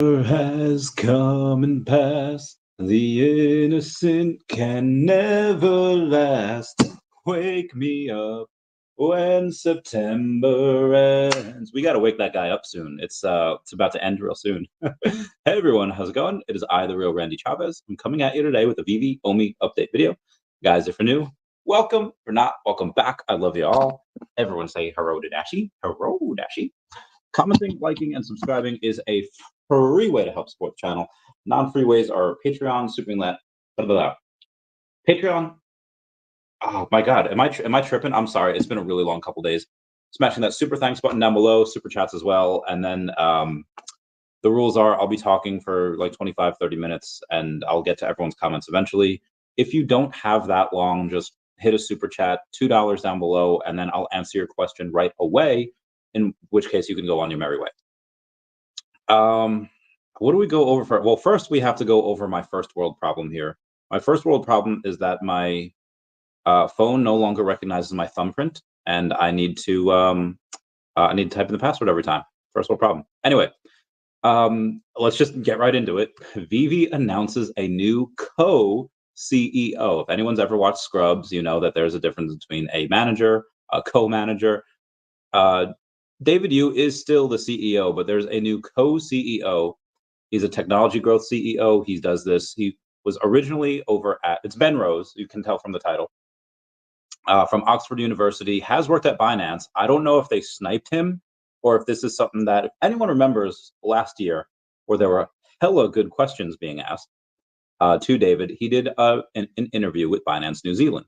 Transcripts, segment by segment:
Has come and passed. The innocent can never last. Wake me up when September ends. We got to wake that guy up soon. It's about to end real soon. Hey everyone, how's it going? It is I, the real Randy Chavez. I'm coming at you today with a VeVe Omi update video. Guys, if you're new, welcome. If you're not, welcome back. I love you all. Everyone say hello to Dashi. Hello, Dashi. Commenting, liking, and subscribing is a free way to help support the channel. Non-free ways are Patreon, Superlet, blah, blah, blah. Patreon. Oh my God, am I tripping? I'm sorry. It's been a really long couple days. Smashing that super thanks button down below, super chats as well, and then the rules are I'll be talking for like 25, 30 minutes, and I'll get to everyone's comments eventually. If you don't have that long, just hit a super chat, $2 down below, and then I'll answer your question right away, in which case you can go on your merry way. What do we go over for? Well, first we have to go over my first world problem here. My first world problem is that my phone no longer recognizes my thumbprint, and I need to type in the password every time. First world problem. Anyway, let's just get right into it. VeVe announces a new co-CEO. If anyone's ever watched Scrubs, you know that there's a difference between a manager, a co-manager. David Yu is still the CEO, but there's a new co-CEO. He's a technology growth CEO. He does this. He was originally over at, it's Ben Rose, you can tell from the title, from Oxford University, has worked at Binance. I don't know if they sniped him or if this is something that, if anyone remembers last year where there were hella good questions being asked to David, he did an interview with Binance New Zealand.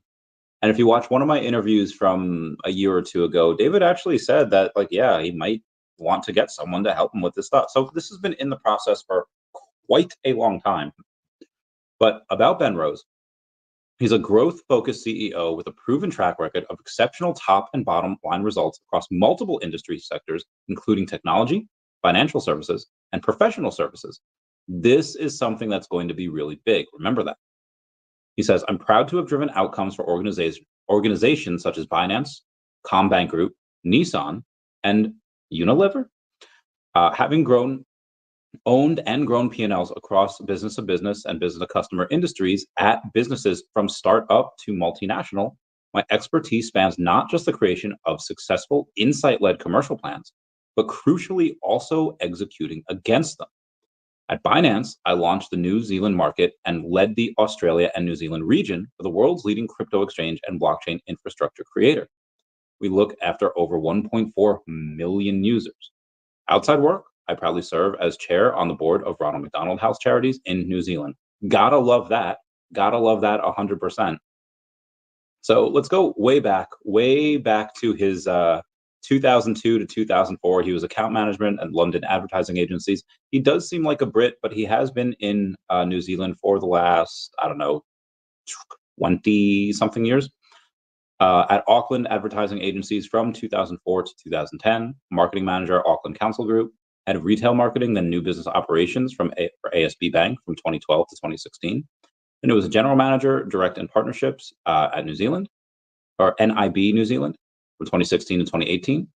And if you watch one of my interviews from a year or two ago, David actually said that, like, yeah, he might want to get someone to help him with this stuff. So this has been in the process for quite a long time. But about Ben Rose, he's a growth-focused CEO with a proven track record of exceptional top and bottom line results across multiple industry sectors, including technology, financial services, and professional services. This is something that's going to be really big. Remember that. He says, I'm proud to have driven outcomes for organizations such as Binance, Combank Group, Nissan, and Unilever. Having owned and grown P&Ls across business to business and business to customer industries at businesses from startup to multinational, my expertise spans not just the creation of successful insight-led commercial plans, but crucially also executing against them. At Binance, I launched the New Zealand market and led the Australia and New Zealand region for the world's leading crypto exchange and blockchain infrastructure creator. We look after over 1.4 million users. Outside work, I proudly serve as chair on the board of Ronald McDonald House Charities in New Zealand. Gotta love that. Gotta love that 100%. So let's go way back to his 2002 to 2004. He was account management at London advertising agencies. He does seem like a Brit, but he has been in New Zealand for the last, I don't know, 20 something years. At Auckland advertising agencies from 2004 to 2010, marketing manager, Auckland Council Group, head of retail marketing, then new business operations for ASB Bank from 2012 to 2016. And it was a general manager, direct and partnerships at New Zealand, or NIB New Zealand, from 2016 to 2018,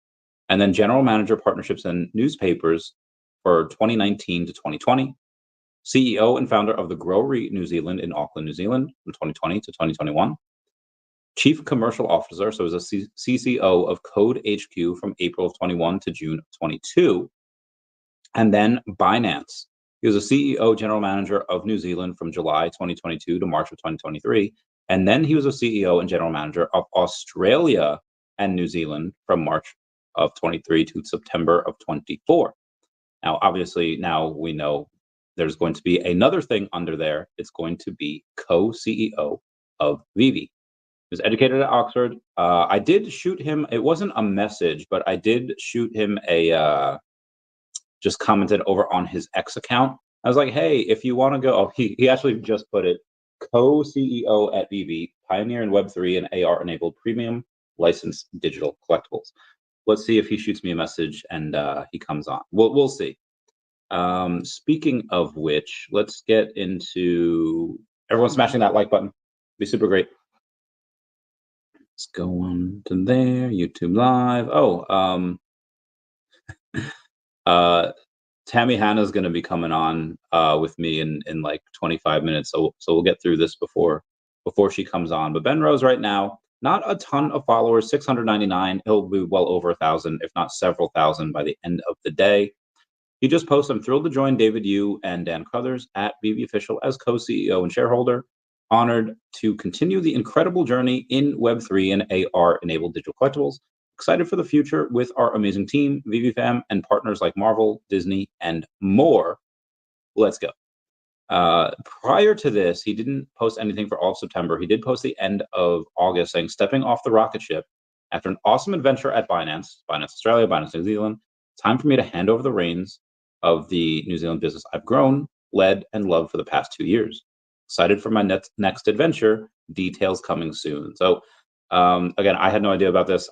and then general manager partnerships and newspapers for 2019 to 2020, CEO and founder of the Growery New Zealand in Auckland, New Zealand from 2020 to 2021, chief commercial officer, so he was a CCO of Code HQ from April of 21 to June of 22, and then Binance. He was a CEO, general manager of New Zealand from July 2022 to March of 2023, and then he was a CEO and general manager of Australia and New Zealand from March of 23 to September of 24. Now, obviously, now we know there's going to be another thing under there. It's going to be co-CEO of VeVe. He was educated at Oxford. I did shoot him. It wasn't a message, but I did shoot him a, just commented over on his X account. I was like, hey, if you want to go, oh, he actually just put it, co-CEO at VeVe, pioneer in Web3 and AR-enabled premium licensed digital collectibles. Let's see if he shoots me a message and he comes on. We'll see. Speaking of which, let's get into everyone smashing that like button. Be super great. Let's go on to there, YouTube Live. Oh, Tammy Hannah is going to be coming on with me in like 25 minutes, so we'll get through this before she comes on. But Ben Rose right now, not a ton of followers, 699. He'll be well over 1,000, if not several thousand, by the end of the day. He just posted, I'm thrilled to join David Yu and Dan Crothers at VeVe Official as co-CEO and shareholder. Honored to continue the incredible journey in Web3 and AR-enabled digital collectibles. Excited for the future with our amazing team, VeVe Fam, and partners like Marvel, Disney, and more. Let's go. Prior to this, he didn't post anything for all of September. He did post the end of August saying, stepping off the rocket ship after an awesome adventure at Binance, Binance Australia, Binance New Zealand, time for me to hand over the reins of the New Zealand business I've grown, led, and loved for the past 2 years. Excited for my next adventure. Details coming soon. So again, I had no idea about this.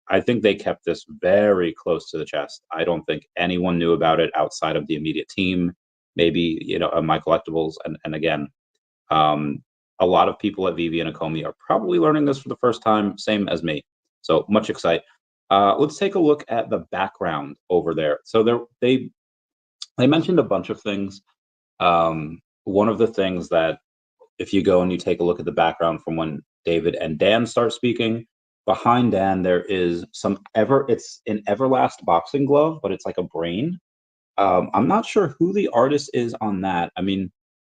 I think they kept this very close to the chest. I don't think anyone knew about it outside of the immediate team. Maybe, my collectibles. And again, a lot of people at VeVe and Ecomi are probably learning this for the first time, same as me. So much excite. Let's take a look at the background over there. So they mentioned a bunch of things. One of the things that, if you go and you take a look at the background from when David and Dan start speaking, behind Dan there is it's an Everlast boxing glove, but it's like a brain. I'm not sure who the artist is on that. I mean,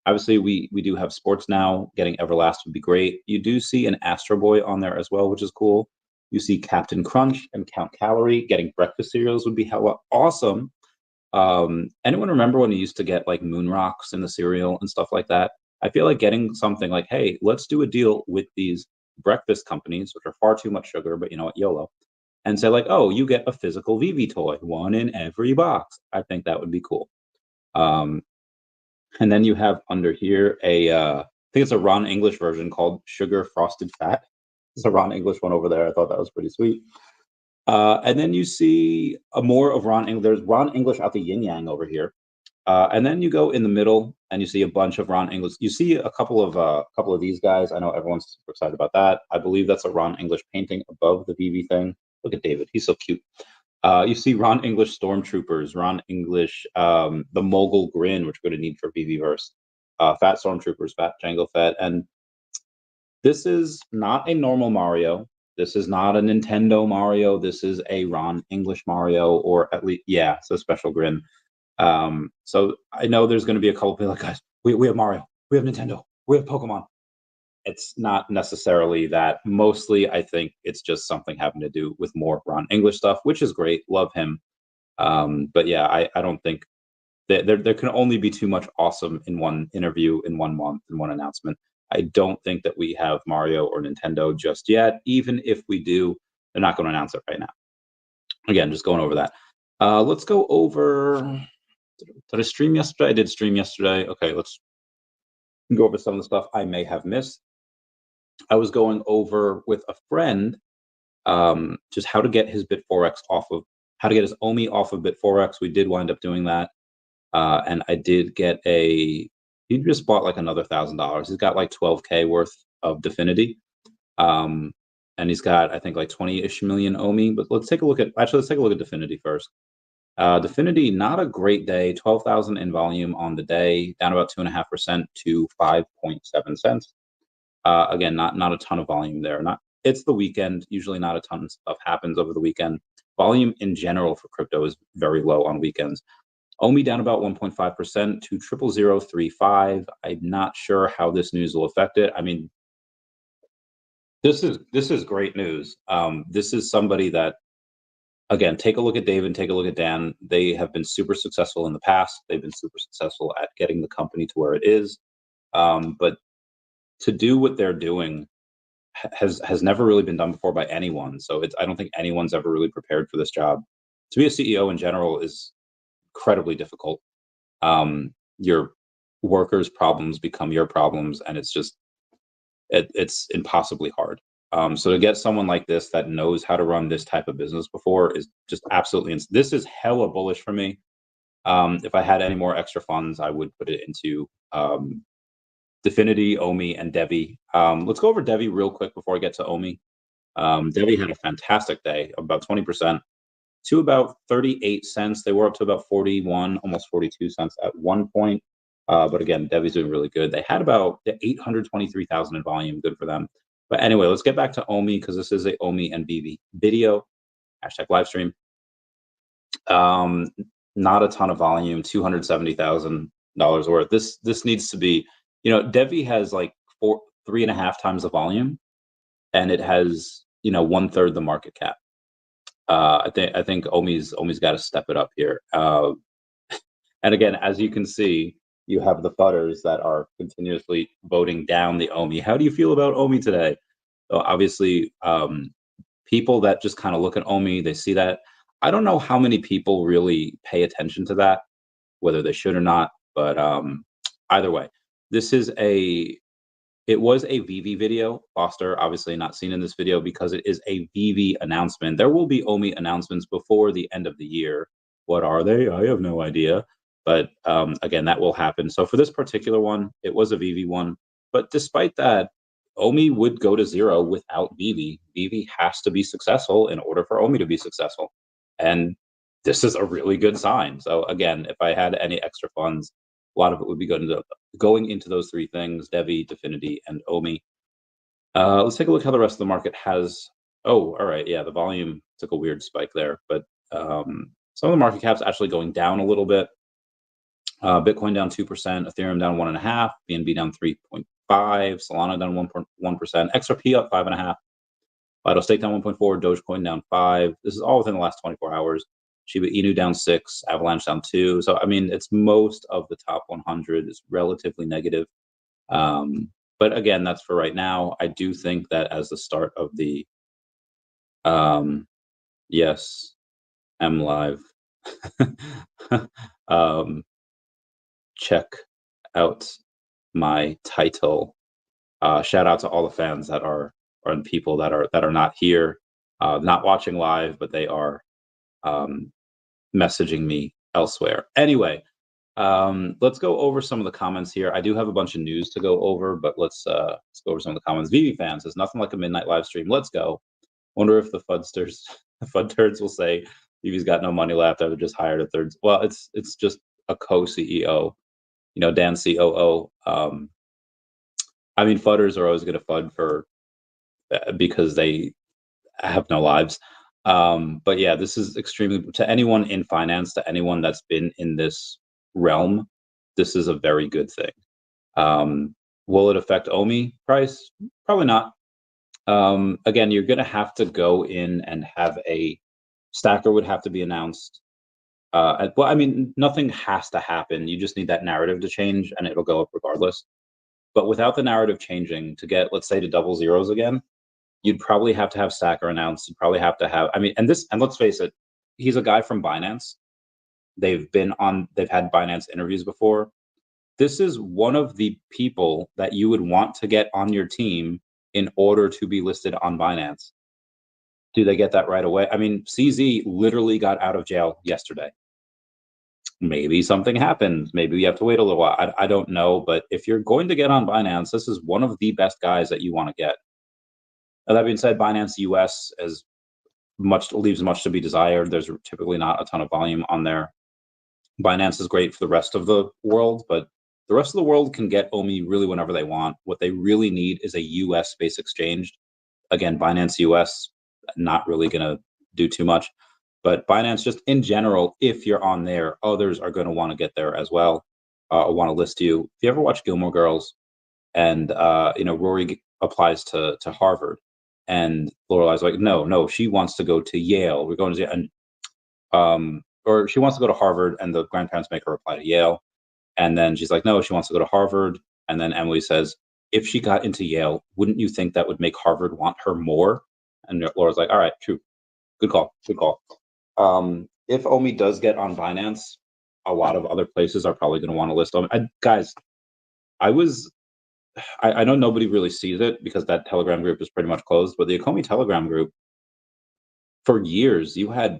obviously we do have sports now. Getting Everlast would be great. You do see an Astro Boy on there as well, which is cool. You see Captain Crunch and Count Calorie. Getting breakfast cereals would be hella awesome. Anyone remember when you used to get like moon rocks in the cereal and stuff like that? I feel like getting something like, hey, let's do a deal with these breakfast companies, which are far too much sugar, but you know what, YOLO, and say like, oh, you get a physical VeVe toy, one in every box. I think that would be cool. And then you have under here I think it's a Ron English version called Sugar Frosted Fat. It's a Ron English one over there. I thought that was pretty sweet. And then you see more of Ron English. There's Ron English out the yin yang over here. And then you go in the middle and you see a bunch of Ron English. You see a couple of these guys. I know everyone's super excited about that. I believe that's a Ron English painting above the VeVe thing. Look at David. He's so cute. You see Ron English Stormtroopers, Ron English, the Mogul Grin, which we're going to need for VeVeverse, Fat Stormtroopers, Fat Jango Fett. And this is not a normal Mario. This is not a Nintendo Mario. This is a Ron English Mario, or at least, yeah, it's a special grin. So I know there's going to be a couple people like, guys, we have Mario, we have Nintendo, we have Pokemon. It's not necessarily that. Mostly, I think it's just something having to do with more Ron English stuff, which is great. Love him. But yeah, I don't think that there can only be too much awesome in one interview, in 1 month, in one announcement. I don't think that we have Mario or Nintendo just yet. Even if we do, they're not going to announce it right now. Again, just going over that. Let's go over. Did I stream yesterday? I did stream yesterday. Okay, let's go over some of the stuff I may have missed. I was going over with a friend just how to get his how to get his OMI off of Bit4X. We did wind up doing that. And I did get he just bought like another $1,000. He's got like 12K worth of Definity. And he's got, I think, like 20-ish million OMI. But let's take a look at Definity first. Definity, not a great day. 12,000 in volume on the day, down about 2.5% to 5.7 cents. Again, not a ton of volume there. It's the weekend. Usually not a ton of stuff happens over the weekend. Volume in general for crypto is very low on weekends. OMI down about 1.5% to 0.0035. I'm not sure how this news will affect it. I mean, this is great news. This is somebody that, again, take a look at David, take a look at Dan. They have been super successful in the past. They've been super successful at getting the company to where it is. But to do what they're doing has never really been done before by anyone. So I don't think anyone's ever really prepared for this job. To be a CEO in general is incredibly difficult. Your workers' problems become your problems, and it's just it's impossibly hard. So to get someone like this that knows how to run this type of business before is just absolutely this is hella bullish for me. If I had any more extra funds, I would put it into Definity, OMI, and Devi. Let's go over Devi real quick before I get to OMI. Devi had a fantastic day, about 20%, to about 38 cents. They were up to about 41, almost 42 cents at one point. But again, Devi's doing really good. They had about 823,000 in volume. Good for them. But anyway, let's get back to Omi because this is a Omi and VeVe video. Hashtag live stream. Not a ton of volume, $270,000 worth. This needs to be, Devi has like 3.5 times the volume, and it has 1/3 the market cap. I think Omi's got to step it up here. And again, as you can see, you have the fudders that are continuously voting down the Omi. How do you feel about Omi today? So obviously, people that just kind of look at Omi, they see that. I don't know how many people really pay attention to that, whether they should or not. But either way, it was a VeVe video. Foster obviously not seen in this video because it is a VeVe announcement. There will be Omi announcements before the end of the year. What are they? I have no idea. But again, that will happen. So for this particular one, it was a VeVe one. But despite that, Omi would go to zero without VeVe. VeVe has to be successful in order for Omi to be successful. And this is a really good sign. So again, if I had any extra funds, a lot of it would be going into those three things: Devi, Definity, and Omi. Let's take a look how the rest of the market has. Oh, all right. Yeah, the volume took a weird spike there, but some of the market caps actually going down a little bit. Bitcoin down 2%, Ethereum down 1.5%, BNB down 3.5%, Solana down 1.1%, XRP up 5.5%, Lido Stake down 1.4%, Dogecoin down 5%. This is all within the last 24 hours. Shiba Inu down 6%, Avalanche down 2%. So I mean, it's most of the top 100 is relatively negative. But again, that's for right now. I do think that as the start of the yes, I'm live. Check out my title. Shout out to all the fans that are and people that are not here, not watching live, but they are messaging me elsewhere. Anyway, let's go over some of the comments here. I do have a bunch of news to go over, but let's go over some of the comments. VeVe fans says nothing like a midnight live stream. Let's go. Wonder if the fudsters, the fud turds will say VeVe's got no money left. I would just hire a third. Well, it's just a co-CEO, Dan COO. I mean, fudders are always going to fud for because they have no lives. But yeah, this is extremely, to anyone in finance, to anyone that's been in this realm, this is a very good thing. Will it affect Omi price? Probably not. Again, you're going to have to go in and have a stacker would have to be announced. Well, I mean, nothing has to happen. You just need that narrative to change and it'll go up regardless. But without the narrative changing to get, let's say, to double zeros again, you'd probably have to have stacker announced. You'd probably have to have, I mean, and let's face it, he's a guy from Binance. They've had Binance interviews before. This is one of the people that you would want to get on your team in order to be listed on Binance. Do they get that right away? I mean, CZ literally got out of jail yesterday. Maybe something happens. Maybe we have to wait a little while. I don't know. But if you're going to get on Binance, this is one of the best guys that you want to get. Now, that being said, Binance US leaves much to be desired. There's typically not a ton of volume on there. Binance is great for the rest of the world, but the rest of the world can get Omi really whenever they want. What they really need is a US-based exchange. Again, Binance US, not really going to do too much. But Binance, just in general, if you're on there, others are going to want to get there as well, or want to list you. If you ever watch Gilmore Girls, and Rory applies to Harvard, and Lorelai's like, no, she wants to go to Yale. We're going to, and or she wants to go to Harvard, and the grandparents make her apply to Yale, and then she's like, no, she wants to go to Harvard, and then Emily says, if she got into Yale, wouldn't you think that would make Harvard want her more? And Laura's like, all right, true, good call. If Omi does get on Binance, a lot of other places are probably going to want to list Omi. Guys, I know nobody really sees it because that Telegram group is pretty much closed, but the Ecomi Telegram group, for years, you had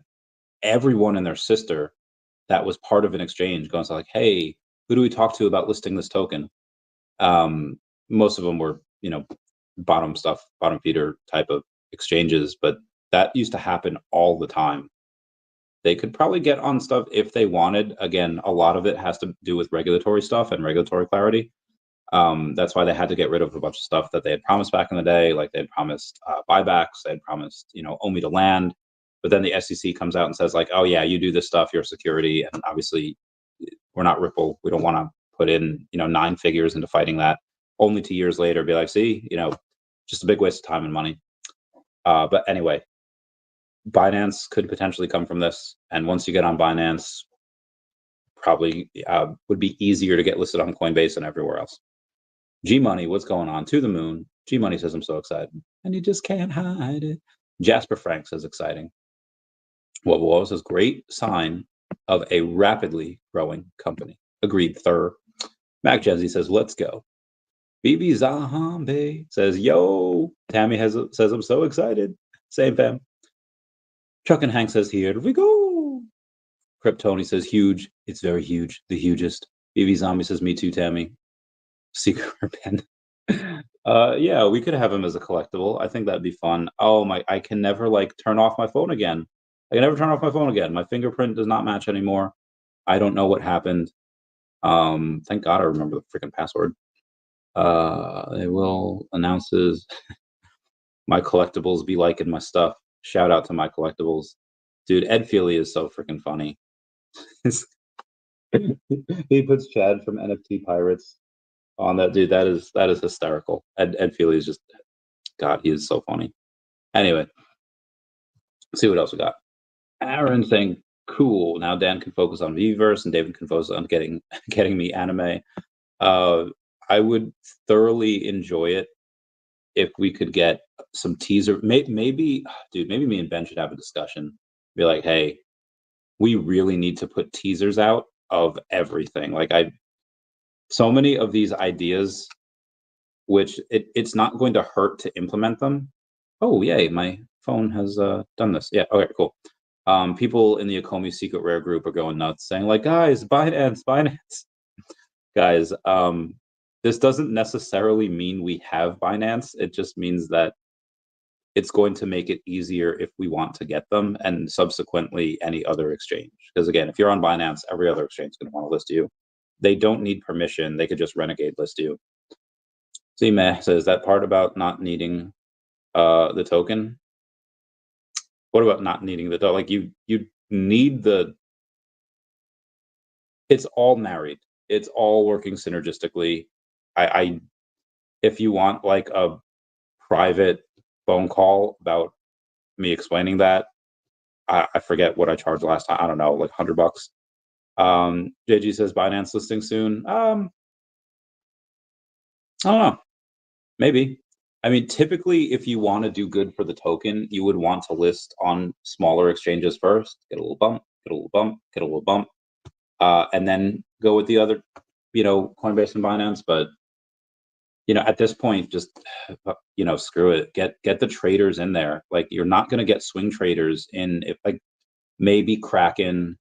everyone and their sister that was part of an exchange going, so like, hey, who do we talk to about listing this token? Most of them were, bottom feeder type of exchanges, but that used to happen all the time. They could probably get on stuff if they wanted. Again, a lot of it has to do with regulatory stuff and regulatory clarity. That's why they had to get rid of a bunch of stuff that they had promised back in the day, like they had promised buybacks, they had promised, owe me to land. But then the SEC comes out and says, like, oh yeah, you do this stuff, you're security, and obviously we're not Ripple. We don't want to put in 9 figures into fighting that. Only 2 years later, be like, see, just a big waste of time and money. But anyway, Binance could potentially come from this, and once you get on Binance, probably would be easier to get listed on Coinbase and everywhere else. G Money, what's going on? To the moon. G Money says, I'm so excited. And you just can't hide it. Jasper Frank says, exciting. What was a great sign of a rapidly growing company. Agreed, third. Mac Jenzy says, let's go. BB Zahambe says, yo. Tammy says, I'm so excited. Same fam. Chuck and Hank says, here we go. Kryptoni says, huge. It's very huge. The hugest. BB Zombie says, me too, Tammy. Secret pen. Yeah, we could have him as a collectible. I think that'd be fun. Oh my, I can never turn off my phone again. I can never turn off my phone again. My fingerprint does not match anymore. I don't know what happened. Thank God I remember the freaking password. They will announces my collectibles be liking my stuff. Shout out to my collectibles. Dude, Ed Feely is so freaking funny. He puts Chad from NFT Pirates on that. Dude, that is hysterical. Ed Feely is just, God, he is so funny. Anyway, let's see what else we got. Aaron saying, cool. Now Dan can focus on Vverse and David can focus on getting me anime. I would thoroughly enjoy it if we could get some teaser. Maybe, dude, maybe me and Ben should have a discussion. Be like, hey, we really need to put teasers out of everything. So many of these ideas, which it's not going to hurt to implement them. Oh, yay, my phone has done this. Yeah, okay, cool. People in the Ecomi Secret Rare group are going nuts, saying guys, Binance. Guys, this doesn't necessarily mean we have Binance. It just means that it's going to make it easier if we want to get them, and subsequently any other exchange. Because again, if you're on Binance, every other exchange is going to want to list you. They don't need permission. They could just renegade list you. C-Meh says, that part about not needing the token. What about not needing the token? You need the. It's all married. It's all working synergistically. I if you want a private phone call about me explaining that, I forget what I charged last time. I don't know, $100. JG says Binance listing soon. I don't know. Maybe. I mean, typically, if you want to do good for the token, you would want to list on smaller exchanges first, get a little bump, get a little bump, get a little bump, and then go with the other, Coinbase and Binance. But at this point, just screw it. Get the traders in there. You're not going to get swing traders in. If maybe Kraken,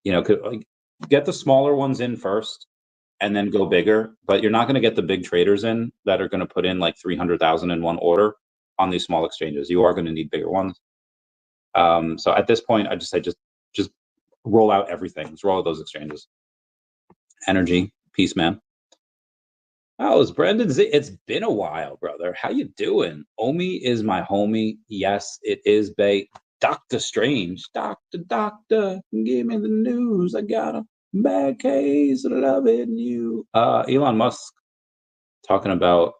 get the smaller ones in first, and then go bigger. But you're not going to get the big traders in that are going to put in 300,000 in one order on these small exchanges. You are going to need bigger ones. So at this point, I just say just roll out everything. Just roll out those exchanges. Energy, peace, man. Oh, it's Brandon Z. It's been a while, brother. How you doing? Omi is my homie. Yes, it is, bae. Doctor Strange. Doctor, give me the news. I got a bad case of loving you. Elon Musk talking about,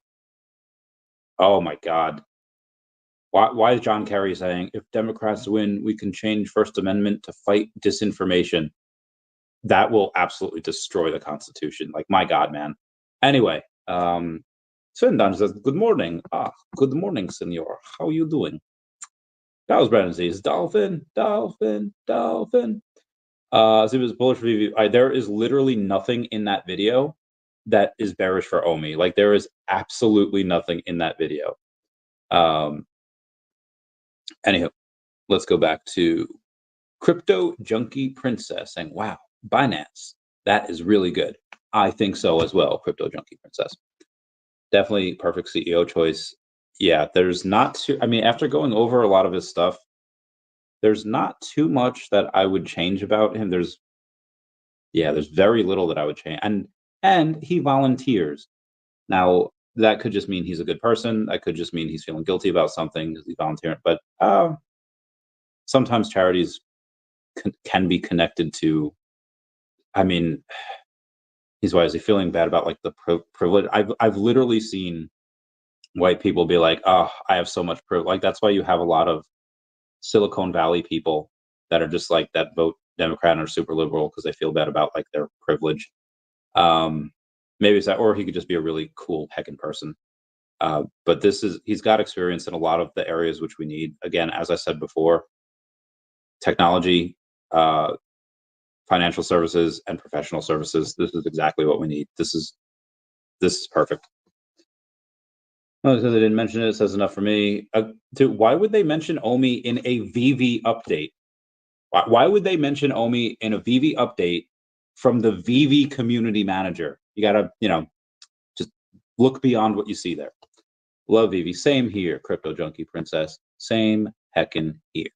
oh my God. Why is John Kerry saying, if Democrats win, we can change First Amendment to fight disinformation? That will absolutely destroy the Constitution. My God, man. Anyway, Sven says, good morning. Good morning, senor. How are you doing? That was Brandon Z's Dolphin. So it was bullish review. There is literally nothing in that video that is bearish for Omi. There is absolutely nothing in that video. Anywho, let's go back to Crypto Junkie Princess saying, wow, Binance, that is really good. I think so as well, Crypto Junkie Princess. Definitely perfect CEO choice. Yeah, there's not too, after going over a lot of his stuff, there's not too much that I would change about him. There's very little that I would change, and he volunteers. Now, that could just mean he's a good person. That could just mean he's feeling guilty about something because he's volunteering. But sometimes charities can be connected to. I mean, is he feeling bad about like the privilege? I've literally seen white people be like, "Oh, I have so much privilege." Like that's why you have a lot of Silicon Valley people that are just like that vote Democrat and are super liberal because they feel bad about like their privilege. Um, Maybe it's that, or he could just be a really cool heckin' person. But he's got experience in a lot of the areas which we need. Again, as I said before, technology, uh, financial services, and professional services. This is exactly what we need. This is perfect. Oh, because they didn't mention it, it says enough for me. Dude, why would they mention Omi in a VeVe update? Why would they mention Omi in a VeVe update from the VeVe community manager? You gotta, just look beyond what you see there. Love VeVe. Same here, Crypto Junkie Princess. Same heckin' here.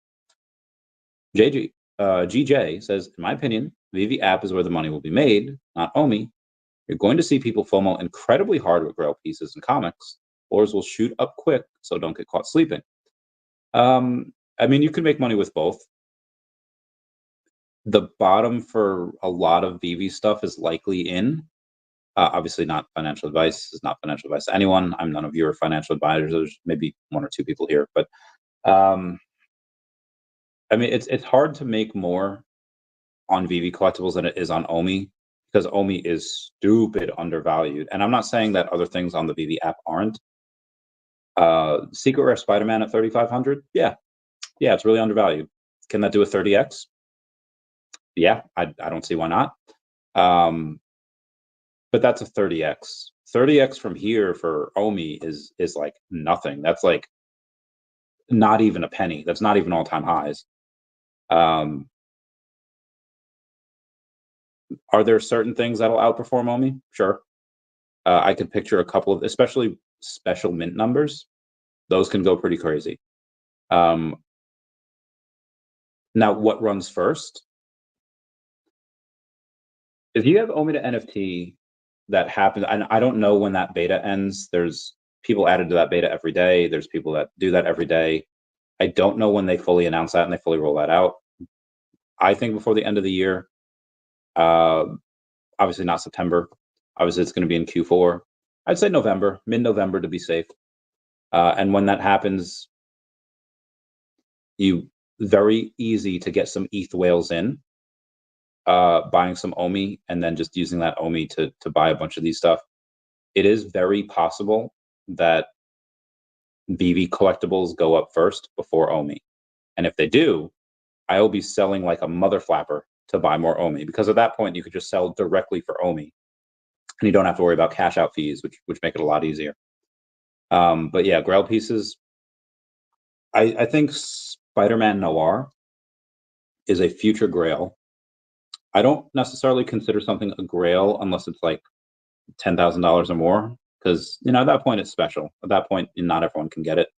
GJ says, in my opinion, VeVe app is where the money will be made, not Omi. You're going to see people FOMO incredibly hard with Grail pieces and comics. Floors will shoot up quick, so don't get caught sleeping. I mean, you can make money with both. The bottom for a lot of VeVe stuff is likely in. Obviously, not financial advice. This is not financial advice to anyone. I'm none of your financial advisors. There's maybe one or two people here, but I mean, it's hard to make more on VeVe collectibles than it is on Omi because Omi is stupid undervalued. And I'm not saying that other things on the VeVe app aren't. Secret Rare Spider-Man at 3,500. Yeah, it's really undervalued. Can that do a 30x? Yeah, I don't see why not. But that's a 30x. 30x from here for Omi is like nothing. That's like not even a penny. That's not even all-time highs. Are there certain things that'll outperform Omi? Sure. I could picture a couple of, especially special mint numbers. Those can go pretty crazy. Now, what runs first? If you have Omi to NFT that happens, and I don't know when that beta ends. There's people added to that beta every day. There's people that do that every day. I don't know when they fully announce that and they fully roll that out. I think before the end of the year. Obviously not September. Obviously, it's going to be in Q4. I'd say November, mid-November to be safe. And when that happens, very easy to get some ETH whales in, buying some Omi, and then just using that Omi to buy a bunch of these stuff. It is very possible that VeVe collectibles go up first before Omi. And if they do, I will be selling like a mother flapper to buy more Omi, because at that point you could just sell directly for Omi and you don't have to worry about cash out fees, which make it a lot easier. But yeah, Grail pieces. I think Spider-Man Noir is a future Grail. I don't necessarily consider something a Grail unless it's like $10,000 or more, because at that point it's special. At that point, not everyone can get it.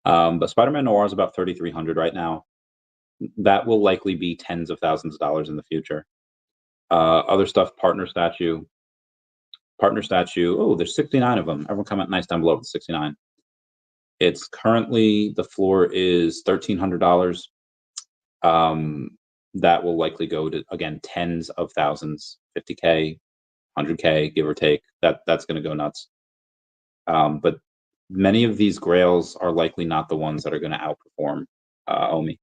But Spider-Man Noir is about 3,300 right now. That will likely be tens of thousands of dollars in the future. Other stuff, partner statue. Oh, there's 69 of them. Everyone comment nice down below with 69. It's currently, the floor is $1,300. That will likely go to, again, tens of thousands, 50K, 100K, give or take. That's going to go nuts. But many of these grails are likely not the ones that are going to outperform Omi.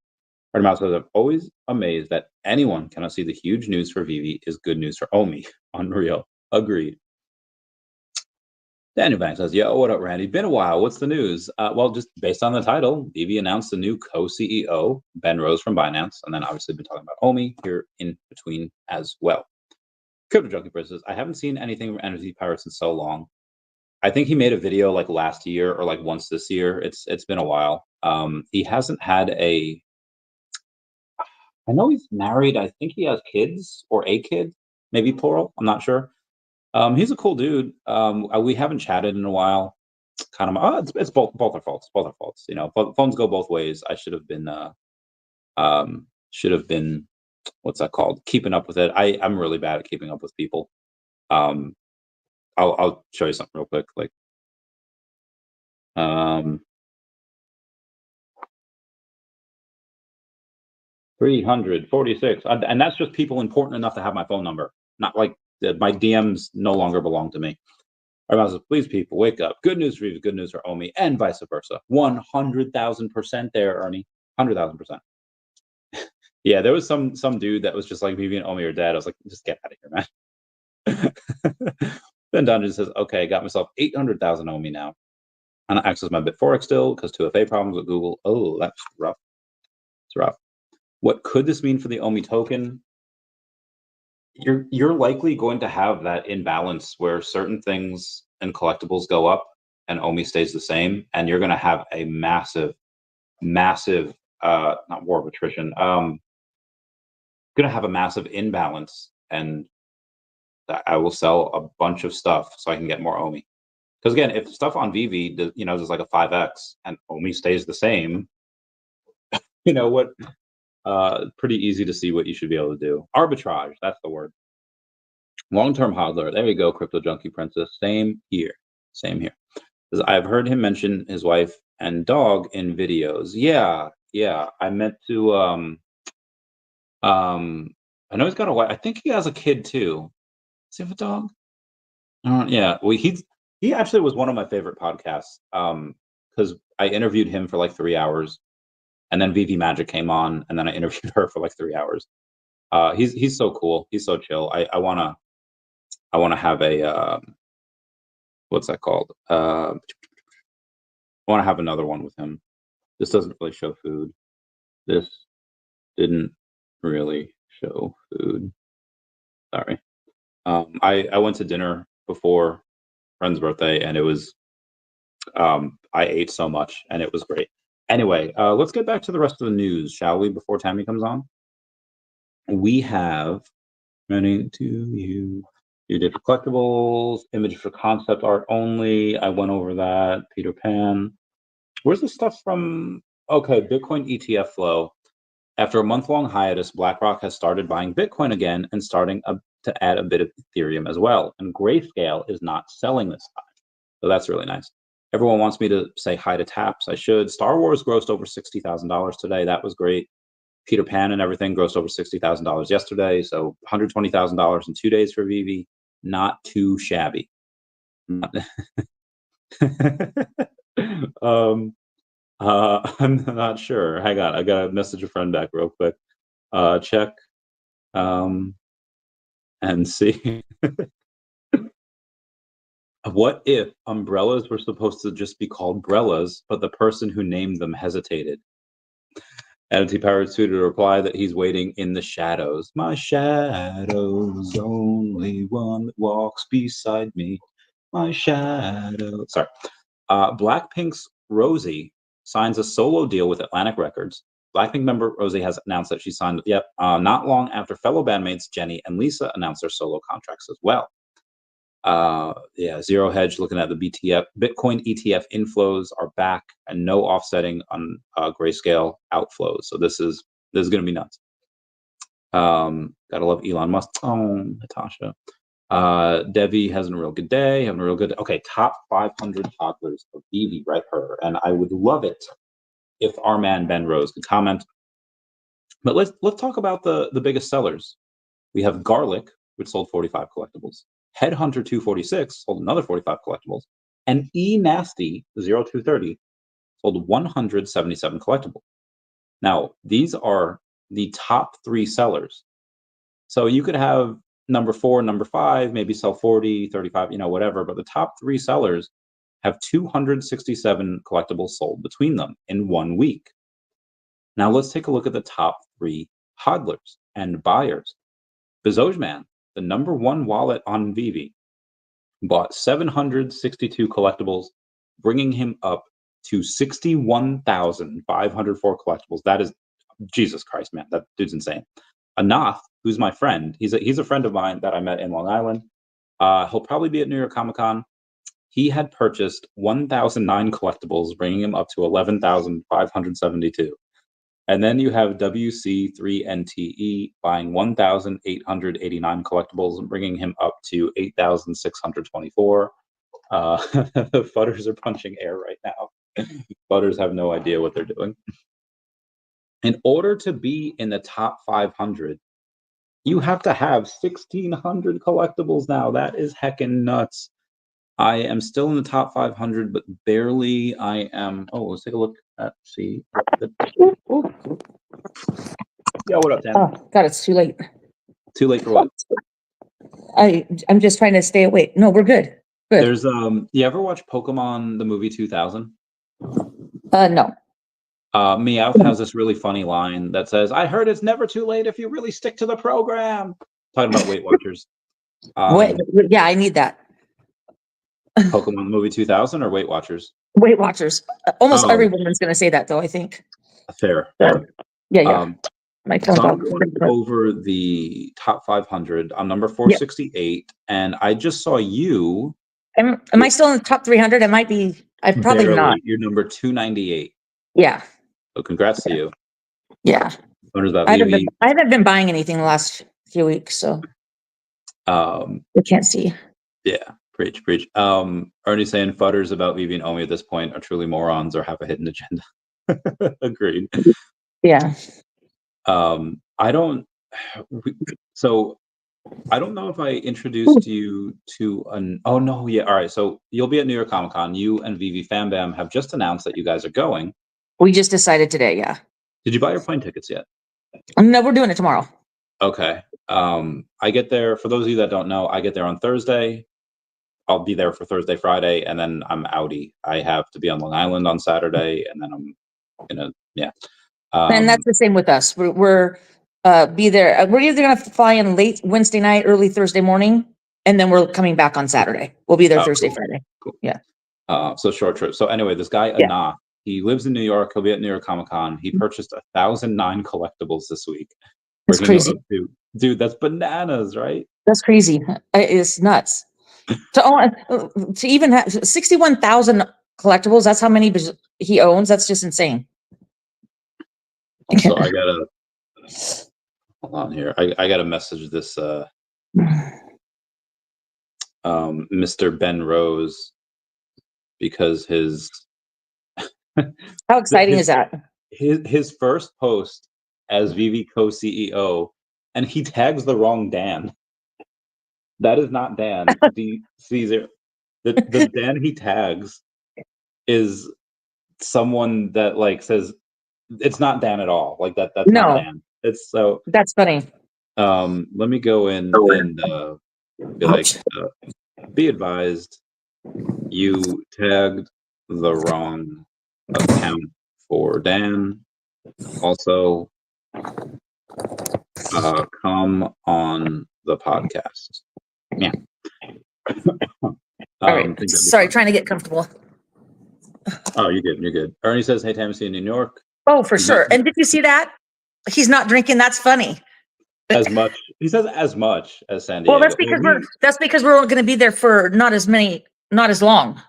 Mouse says, I'm always amazed that anyone cannot see the huge news for VeVe is good news for Omi. Unreal. Agreed. Daniel Banks says, yo, what up, Randy? Been a while. What's the news? Well, just based on the title, VeVe announced a new co-CEO, Ben Rose from Binance, and then obviously been talking about Omi here in between as well. Crypto Junkie says, I haven't seen anything from Energy Pirates in so long. I think he made a video like last year or like once this year. It's been a while. He hasn't had I know he's married. I think he has kids or a kid, maybe plural. I'm not sure. He's a cool dude. We haven't chatted in a while. Kind of, it's both our faults. Both our faults. Phones go both ways. I should have been Should have been, what's that called? Keeping up with it. I'm really bad at keeping up with people. Um, I'll show you something real quick. Like, um, 346, and that's just people important enough to have my phone number. Not like my DMs no longer belong to me. All right, please, people, wake up. Good news for you, good news for Omi, and vice versa. 100,000% there, Ernie. 100,000%. Yeah, there was some dude that was just like, VeVe and Omi are dead. I was like, just get out of here, man. Ben Dungeon says, okay, got myself 800,000 Omi now. And I access my Bitforex still because 2FA problems with Google. Oh, that's rough. It's rough. What could this mean for the Omi token? You're likely going to have that imbalance where certain things and collectibles go up and Omi stays the same, and you're going to have a massive not war of attrition, going to have a massive imbalance, and I will sell a bunch of stuff so I can get more Omi. Because again, if stuff on VeVe, is like a 5x and Omi stays the same, what? Pretty easy to see what you should be able to do. Arbitrage, that's the word. Long-term hodler. There you go, Crypto Junkie Princess. Same here. Same here. I've heard him mention his wife and dog in videos. Yeah. I meant to I know he's got a wife. I think he has a kid too. Does he have a dog? Yeah. Well, he actually was one of my favorite podcasts. Because I interviewed him for like 3 hours, and then VeVe Magic came on, and then I interviewed her for like 3 hours. He's so cool. He's so chill. I wanna have a what's that called? I wanna have another one with him. This doesn't really show food. This didn't really show food. Sorry. I went to dinner before friend's birthday, and it was I ate so much, and it was great. Anyway, let's get back to the rest of the news, shall we? Before Tammy comes on, we have running to you. You did for collectibles, image for concept art only. I went over that. Peter Pan. Where's the stuff from? Okay, Bitcoin ETF flow. After a month-long hiatus, BlackRock has started buying Bitcoin again and starting to add a bit of Ethereum as well. And Grayscale is not selling this time. So that's really nice. Everyone wants me to say hi to Taps. I should. Star Wars grossed over $60,000 today. That was great. Peter Pan and everything grossed over $60,000 yesterday. So $120,000 in 2 days for VeVe. Not too shabby. I'm not sure. Hang on, I gotta message a friend back real quick. Check and see. What if umbrellas were supposed to just be called brellas, but the person who named them hesitated? Anti-Pirate tweeted a reply that he's waiting in the shadows. My shadow's only one that walks beside me. My shadow. Sorry. Blackpink's Rosie signs a solo deal with Atlantic Records. Blackpink member Rosie has announced that she signed, not long after fellow bandmates Jennie and Lisa announced their solo contracts as well. Zero Hedge looking at the Bitcoin ETF inflows are back and no offsetting on Grayscale outflows. So this is going to be nuts. Gotta love Elon Musk. Oh, Natasha. Devi has a real good day. Having a real good. Okay, top 500 toddlers of VeVe, right? Her, and I would love it if our man Ben Rose could comment. But let's talk about the biggest sellers. We have Garlic, which sold 45 collectibles. Headhunter 246 sold another 45 collectibles, and E Nasty 0230 sold 177 collectibles. Now, these are the top 3 sellers. So you could have number 4, number 5, maybe sell 40, 35, whatever, but the top 3 sellers have 267 collectibles sold between them in 1 week. Now let's take a look at the top 3 hodlers and buyers. Bezojman, the number 1 wallet on VeVe, bought 762 collectibles, bringing him up to 61,504 collectibles. That is, Jesus Christ, man, that dude's insane. Anath, who's my friend, he's a friend of mine that I met in Long Island. He'll probably be at New York Comic Con. He had purchased 1,009 collectibles, bringing him up to 11,572. And then you have WC3NTE buying 1,889 collectibles and bringing him up to 8,624. The Futters are punching air right now. Futters have no idea what they're doing. In order to be in the top 500, you have to have 1,600 collectibles now. That is heckin' nuts. I am still in the top 500, but barely. I am. Oh, let's take a look at see. Oh. Yeah, what up, Tam? Oh God, it's too late. Too late for what? I'm just trying to stay awake. No, we're good. Good. There's you ever watch Pokemon the movie 2000? No. Meowth has this really funny line that says, "I heard it's never too late if you really stick to the program." Talking about Weight Watchers. Wait, yeah, I need that. Pokemon movie 2000 or Weight Watchers? Weight Watchers. Almost every woman's going to say that, though, I think. Fair. Yeah. My so I'm going over the top 500. I'm number 468, and I just saw you. Am I still in the top 300? I might be. I'm probably barely. not. You're number 298. Yeah. So congrats to you. Yeah. What is that? I haven't been buying anything the last few weeks, so we can't see. Yeah. Preach. Ernie's saying futters about VeVe and Omi at this point are truly morons or have a hidden agenda. Agreed. Yeah. I don't know if I introduced you to oh no, yeah, all right. So you'll be at New York Comic Con. You and VeVe FamBam have just announced that you guys are going. We just decided today, yeah. Did you buy your plane tickets yet? No, we're doing it tomorrow. Okay. I get there, for those of you that don't know, I get there on Thursday. I'll be there for Thursday, Friday, and then I'm outie. I have to be on Long Island on Saturday, and then I'm gonna, yeah. And that's the same with us. We're be there. We're either gonna fly in late Wednesday night, early Thursday morning, and then we're coming back on Saturday. We'll be there Thursday, cool. Friday. Cool. Yeah. So short trip. So anyway, this guy Anna, he lives in New York. He'll be at New York Comic Con. He purchased 1,009 collectibles this week. That's crazy, dude. That's bananas, right? That's crazy. It's nuts. To even have 61,000 collectibles. That's how many he owns. That's just insane. So I gotta hold on here. I gotta message this Mr. Ben Rose because his how exciting is that? His first post as VeVe co-CEO, and he tags the wrong Dan. That is not Dan. The Dan he tags is someone that like says it's not Dan at all. Like that's not Dan. It's so that's funny. Let me go in and be like, be advised, you tagged the wrong account for Dan. Also, come on the podcast. Yeah. All right. Sorry, trying to get comfortable. Oh, you're good. You're good. Ernie says, "Hey, Tammy, see you in New York." Oh, for sure. And did you see that? He's not drinking. That's funny. As much. He says as much as San Diego. Well, that's because we're going to be there for not as long.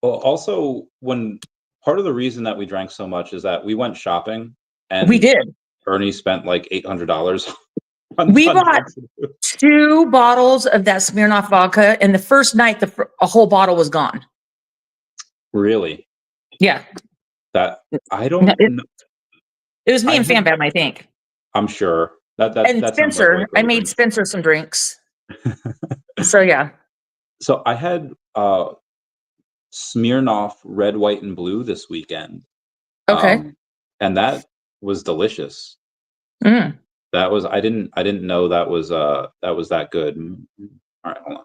Well, also when part of the reason that we drank so much is that we went shopping and we did. Ernie spent like $800. We bought 2 bottles of that Smirnoff vodka, and the first night a whole bottle was gone. Really? Yeah. That I don't know. It was me and FamBam, I think. I'm sure. And Spencer, like I made Spencer some drinks. So yeah. So I had Smirnoff red, white, and blue this weekend. Okay. And that was delicious. Mm. That was I didn't know that was that good. All right, hold on.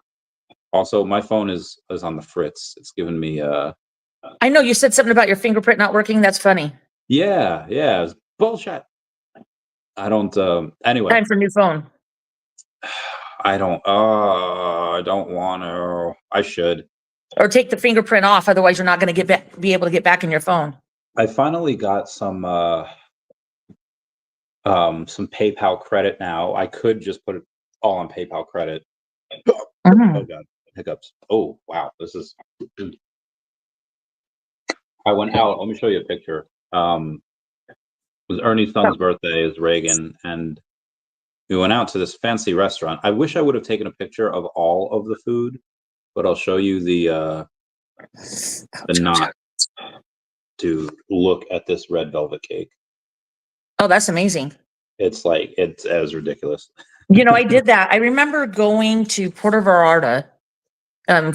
Also, my phone is on the fritz. It's giving me I know you said something about your fingerprint not working. That's funny. Yeah, it was bullshit. I don't anyway. Time for a new phone. I don't want to. I should. Or take the fingerprint off, otherwise you're not going to be able to get back in your phone. I finally got some PayPal credit now. I could just put it all on PayPal credit. Oh god, hiccups. Oh wow, this is. I went out. Let me show you a picture. was Ernie's son's birthday, is Reagan, and we went out to this fancy restaurant. I wish I would have taken a picture of all of the food, but I'll show you the not. Dude, look at this red velvet cake. Oh, that's amazing. It's as ridiculous. I did that. I remember going to Puerto Vallarta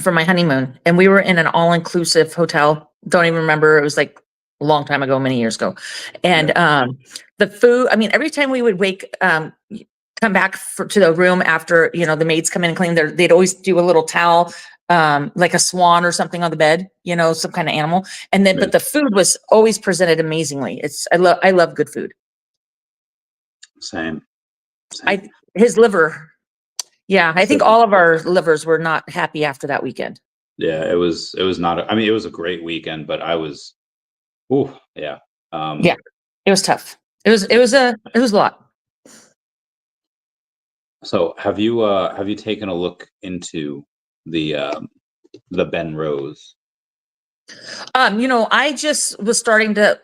for my honeymoon, and we were in an all-inclusive hotel. Don't even remember. It was like a long time ago, many years ago. And the food, I mean, every time we would come back to the room after, the maids come in and clean, they'd always do a little towel, like a swan or something on the bed, some kind of animal. And then, but the food was always presented amazingly. I love good food. Same. His liver. Yeah. I think all of our livers were not happy after that weekend. Yeah, it was not, it was a great weekend, but I was, yeah. Yeah, it was tough. It was a lot. So have you taken a look into the Ben Rose? I just was starting to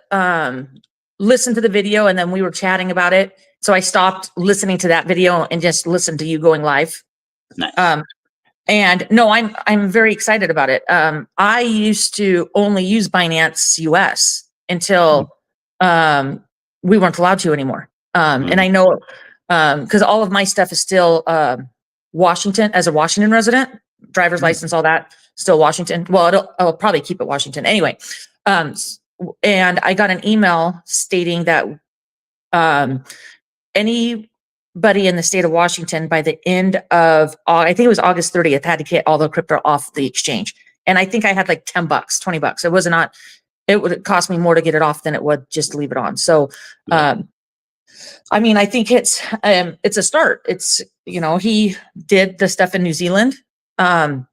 listen to the video, and then we were chatting about it. So I stopped listening to that video and just listened to you going live. Nice. And no, I'm very excited about it. I used to only use Binance US until we weren't allowed to anymore. And I know because all of my stuff is still Washington, as a Washington resident, driver's license, all that, still Washington. Well, I'll probably keep it Washington anyway. And I got an email stating that anybody in the state of Washington by the end of, I think it was August 30th, had to get all the crypto off the exchange. And I think I had like $10, $20. It was not, it would cost me more to get it off than it would just leave it on. So, I mean, I think it's a start. It's, he did the stuff in New Zealand, out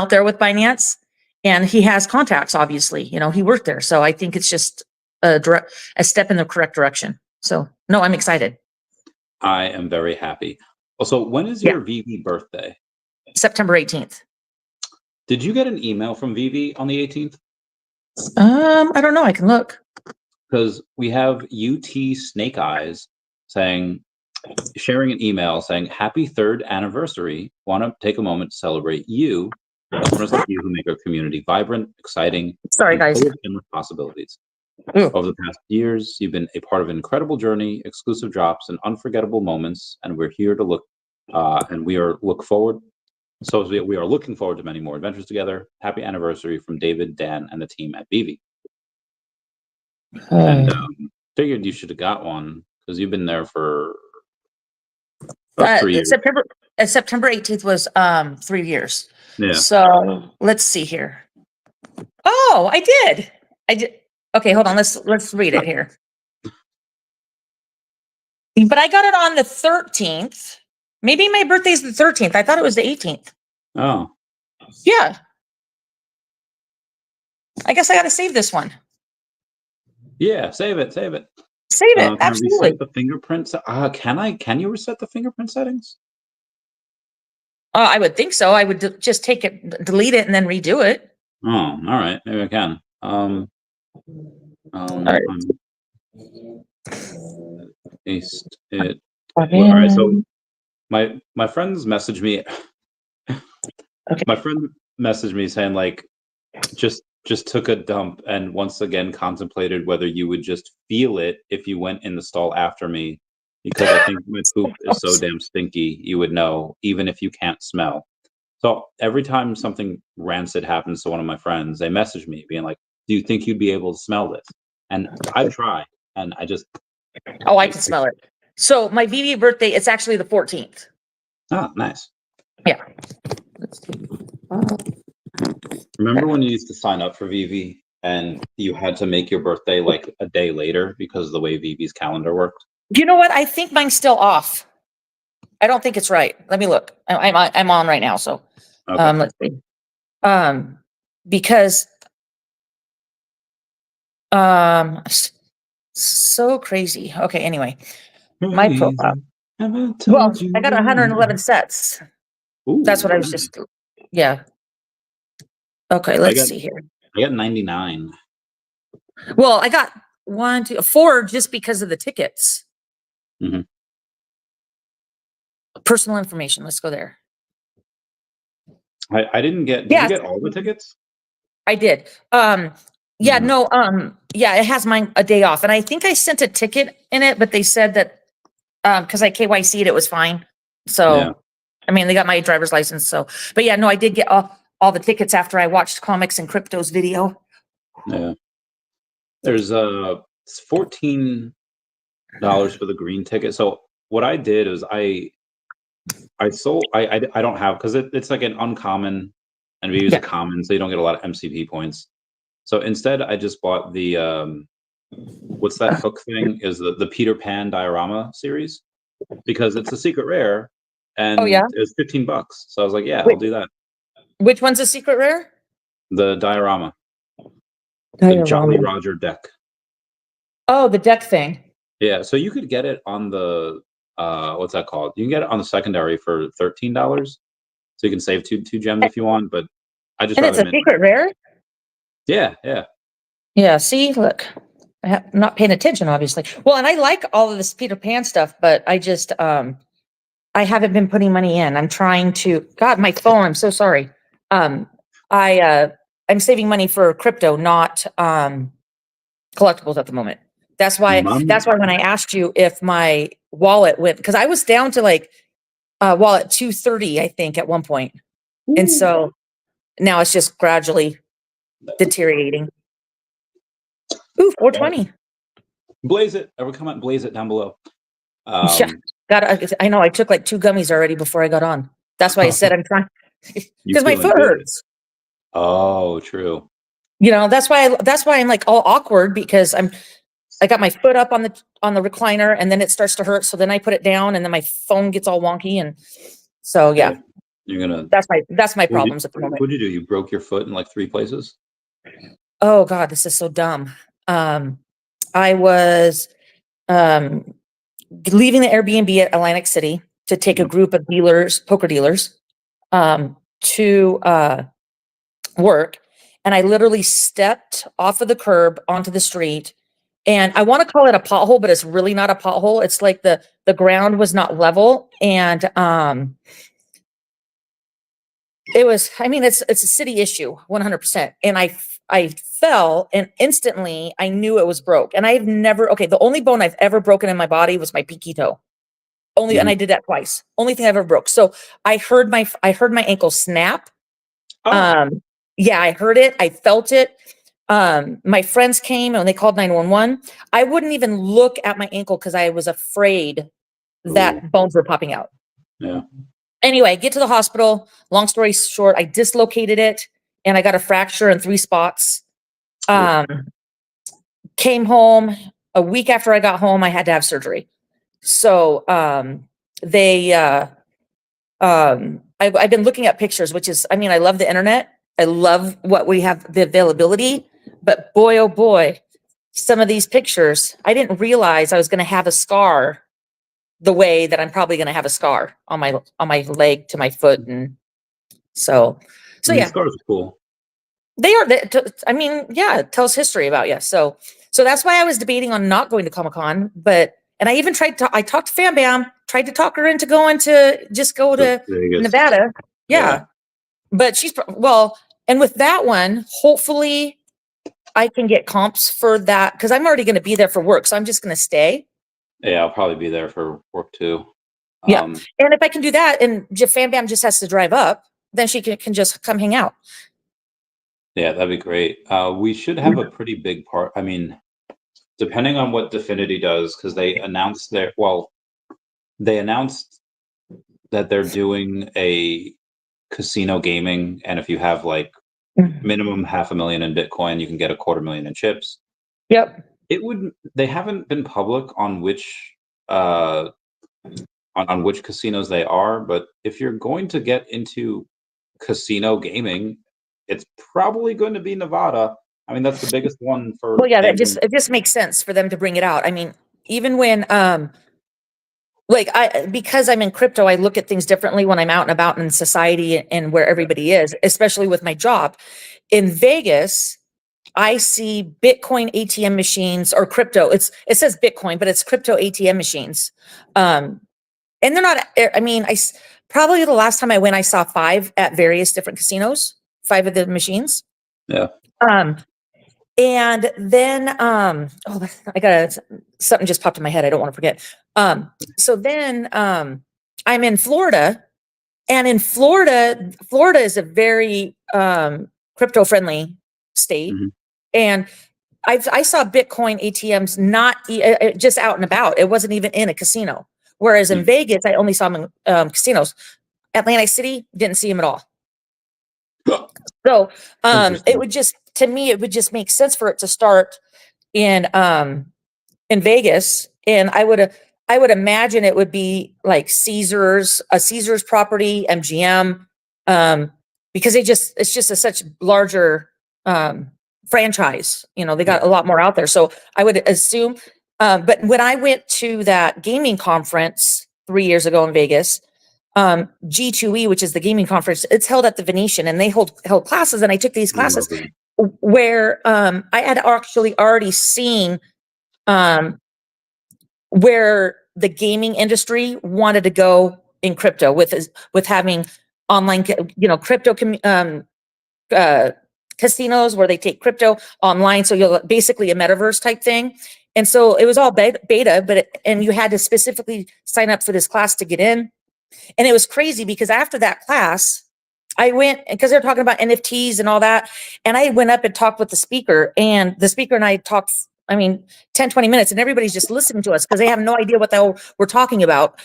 there with Binance, and he has contacts, obviously, he worked there. So I think it's just a step in the correct direction. So no, I'm excited. I am very happy. Also, when is your VeVe birthday? September 18th. Did you get an email from VeVe on the 18th? I don't know. I can look. Because we have UT Snake Eyes sharing an email saying, "Happy 3rd anniversary. Want to take a moment to celebrate you, customers like you who make our community vibrant, exciting, Sorry, guys. full of endless possibilities. Over the past years, you've been a part of an incredible journey, exclusive drops, and unforgettable moments. And we're here to look forward. So we are looking forward to many more adventures together. Happy anniversary from David, Dan, and the team at VeVe." And figured you should have got one because you've been there for about 3 years. September 18th was 3 years. Yeah. So let's see here. Oh, I did. Okay, hold on. Let's read it here. But I got it on the 13th. Maybe my birthday's the 13th. I thought it was the 18th. Oh. Yeah. I guess I got to save this one. Yeah, save it. Save it. Absolutely. Reset the fingerprint. Can you reset the fingerprint settings? I would think so. I would just take it, delete it, and then redo it. Oh, all right. Maybe I can. All right. Paste it. All right. So my friends messaged me. Okay. My friend messaged me saying just took a dump and once again contemplated whether you would just feel it if you went in the stall after me, because I think my poop is so damn stinky you would know even if you can't smell. So every time something rancid happens to one of my friends, they message me being like, "Do you think you'd be able to smell this?" And I've tried, and I just I can smell it. So my VeVe birthday, it's actually the 14th. Ah, nice. Yeah. Let's see. Remember when you used to sign up for VeVe and you had to make your birthday like a day later because of the way VeVe's calendar worked? You know what? I think mine's still off. I don't think it's right. Let me look. I'm on right now. So, okay. Let's see. Because, so crazy. Okay. Anyway, my profile. Well, I got 111 sets. Ooh, that's what I was just. Yeah. Okay. Let's see here. I got 99. Well, I got 1, 2, 4 just because of the tickets. Mhm. Personal information. Let's go there. I didn't get. Did you get all the tickets? I did. Yeah, no, yeah, it has mine a day off. And I think I sent a ticket in it, but they said that, cause I KYC'd, it was fine. So, Yeah. I mean, they got my driver's license. So, but yeah, no, I did get all the tickets after I watched Comics and Crypto's video. Yeah. There's it's $14 for the green ticket. So what I did is I sold. I don't have, because it's like an uncommon, and we use a common, so you don't get a lot of MCP points. So instead, I just bought the what's that hook thing? Is the Peter Pan diorama series, because it's a secret rare, and Oh, yeah? it was $15. So I was like, yeah, I'll do that. Which one's a secret rare? The diorama, the Jolly Roger deck. Oh, the deck thing. Yeah, so you could get it on the what's that called? You can get it on the secondary for $13. So you can save two gems if you want, but I just And it's rather a secret rare? Yeah, yeah. Yeah, see, look, I'm not paying attention, obviously. Well, and I like all of this Peter Pan stuff, but I just, I haven't been putting money in. I'm trying to, God, my phone, I'm so sorry. I'm saving money for crypto, not, collectibles at the moment. That's why when I asked you if my wallet went, because I was down to like, wallet 230, I think, at one point. And so now it's just gradually deteriorating. Ooh, 420. Blaze it. Or comment blaze it down below. Yeah, I know I took like 2 gummies already before I got on. That's why I said I'm trying, because my foot hurts. Oh, true. You know, that's why I'm like all awkward, because I got my foot up on the recliner, and then it starts to hurt. So then I put it down, and then my phone gets all wonky. And so, yeah, you're gonna, that's my problems at the moment. What'd you do? You broke your foot in like 3 places? Oh God, this is so dumb. I was, leaving the Airbnb at Atlantic City to take a group of dealers, poker dealers, to, work. And I literally stepped off of the curb onto the street, and I want to call it a pothole, but it's really not a pothole. It's like the ground was not level. And, it was, I mean, it's a city issue, 100%. And I fell, and instantly I knew it was broke. And I've never, the only bone I've ever broken in my body was my pinky toe. Only, and I did that twice. Only thing I've ever broke. So I heard my ankle snap. Oh. Yeah, I heard it. I felt it. My friends came and they called 911. I wouldn't even look at my ankle because I was afraid that bones were popping out. Yeah. Anyway, get to the hospital. Long story short, I dislocated it, and I got a fracture in 3 spots. Came home. A week after I got home, I had to have surgery. So I've been looking at pictures, which is, I mean, I love the internet. I love what we have, the availability, but boy, oh boy, some of these pictures, I didn't realize I was going to have a scar the way that I'm probably going to have a scar on my leg to my foot. And so yeah, scars are cool. They are. I mean, yeah, it tells history about you. So that's why I was debating on not going to Comic-Con, and I even I talked to Fam Bam, tried to talk her into going to Nevada. Yeah. But and with that one, hopefully I can get comps for that, because I'm already going to be there for work. So I'm just going to stay. Yeah, I'll probably be there for work too. Yeah. And if I can do that, and Fam Bam just has to drive up, then she can just come hang out. Yeah, that'd be great. We should have a pretty big part. I mean, depending on what Definity does, because they announced that they're doing a casino gaming, and if you have like minimum $500,000 in Bitcoin, you can get $250,000 in chips. Yep. They haven't been public on which on which casinos they are, but if you're going to get into casino gaming, it's probably going to be Nevada. I mean, that's the biggest one for. Well, yeah, it just makes sense for them to bring it out. I mean, even when because I'm in crypto, I look at things differently when I'm out and about in society and where everybody is, especially with my job. In Vegas, I see Bitcoin ATM machines or crypto. It says Bitcoin, but it's crypto ATM machines. And they're not, I mean, probably the last time I went, I saw 5 at various different casinos, 5 of the machines. Yeah. And then, oh, something just popped in my head. I don't want to forget. So then, I'm in Florida, and in Florida is a very, crypto friendly state. Mhm. And I saw Bitcoin ATMs not just out and about. It wasn't even in a casino. Whereas in Vegas, I only saw them in casinos. Atlantic City, didn't see them at all. So it would just, to me, it would just make sense for it to start in Vegas. And I would imagine it would be like Caesar's, a Caesar's property, MGM, because it's just a such larger franchise. You know, they got a lot more out there. So I would assume, but when I went to that gaming conference 3 years ago in Vegas, G2E, which is the gaming conference, it's held at the Venetian, and they held classes, and I took these classes where I had actually already seen where the gaming industry wanted to go in crypto with having online, you know, crypto casinos where they take crypto online. So you'll basically a metaverse type thing. And so it was all beta, and you had to specifically sign up for this class to get in. And it was crazy because after that class, I went, because they're talking about NFTs and all that. And I went up and talked with the speaker, and the speaker and I talked, 10, 20 minutes, and everybody's just listening to us because they have no idea what the hell we're talking about.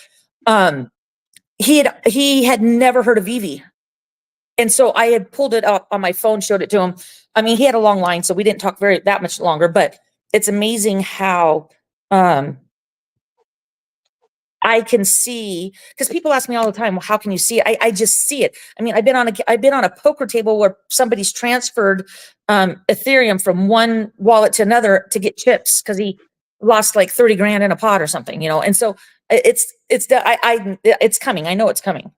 He had never heard of VeVe. And so I had pulled it up on my phone, showed it to him. He had a long line, so we didn't talk that much longer, but it's amazing how, I can see, because people ask me all the time, well, how can you see it? I just see it. I've been on a poker table where somebody's transferred Ethereum from one wallet to another to get chips because he lost like 30 grand in a pot or something, you know. And so it's coming. I know it's coming.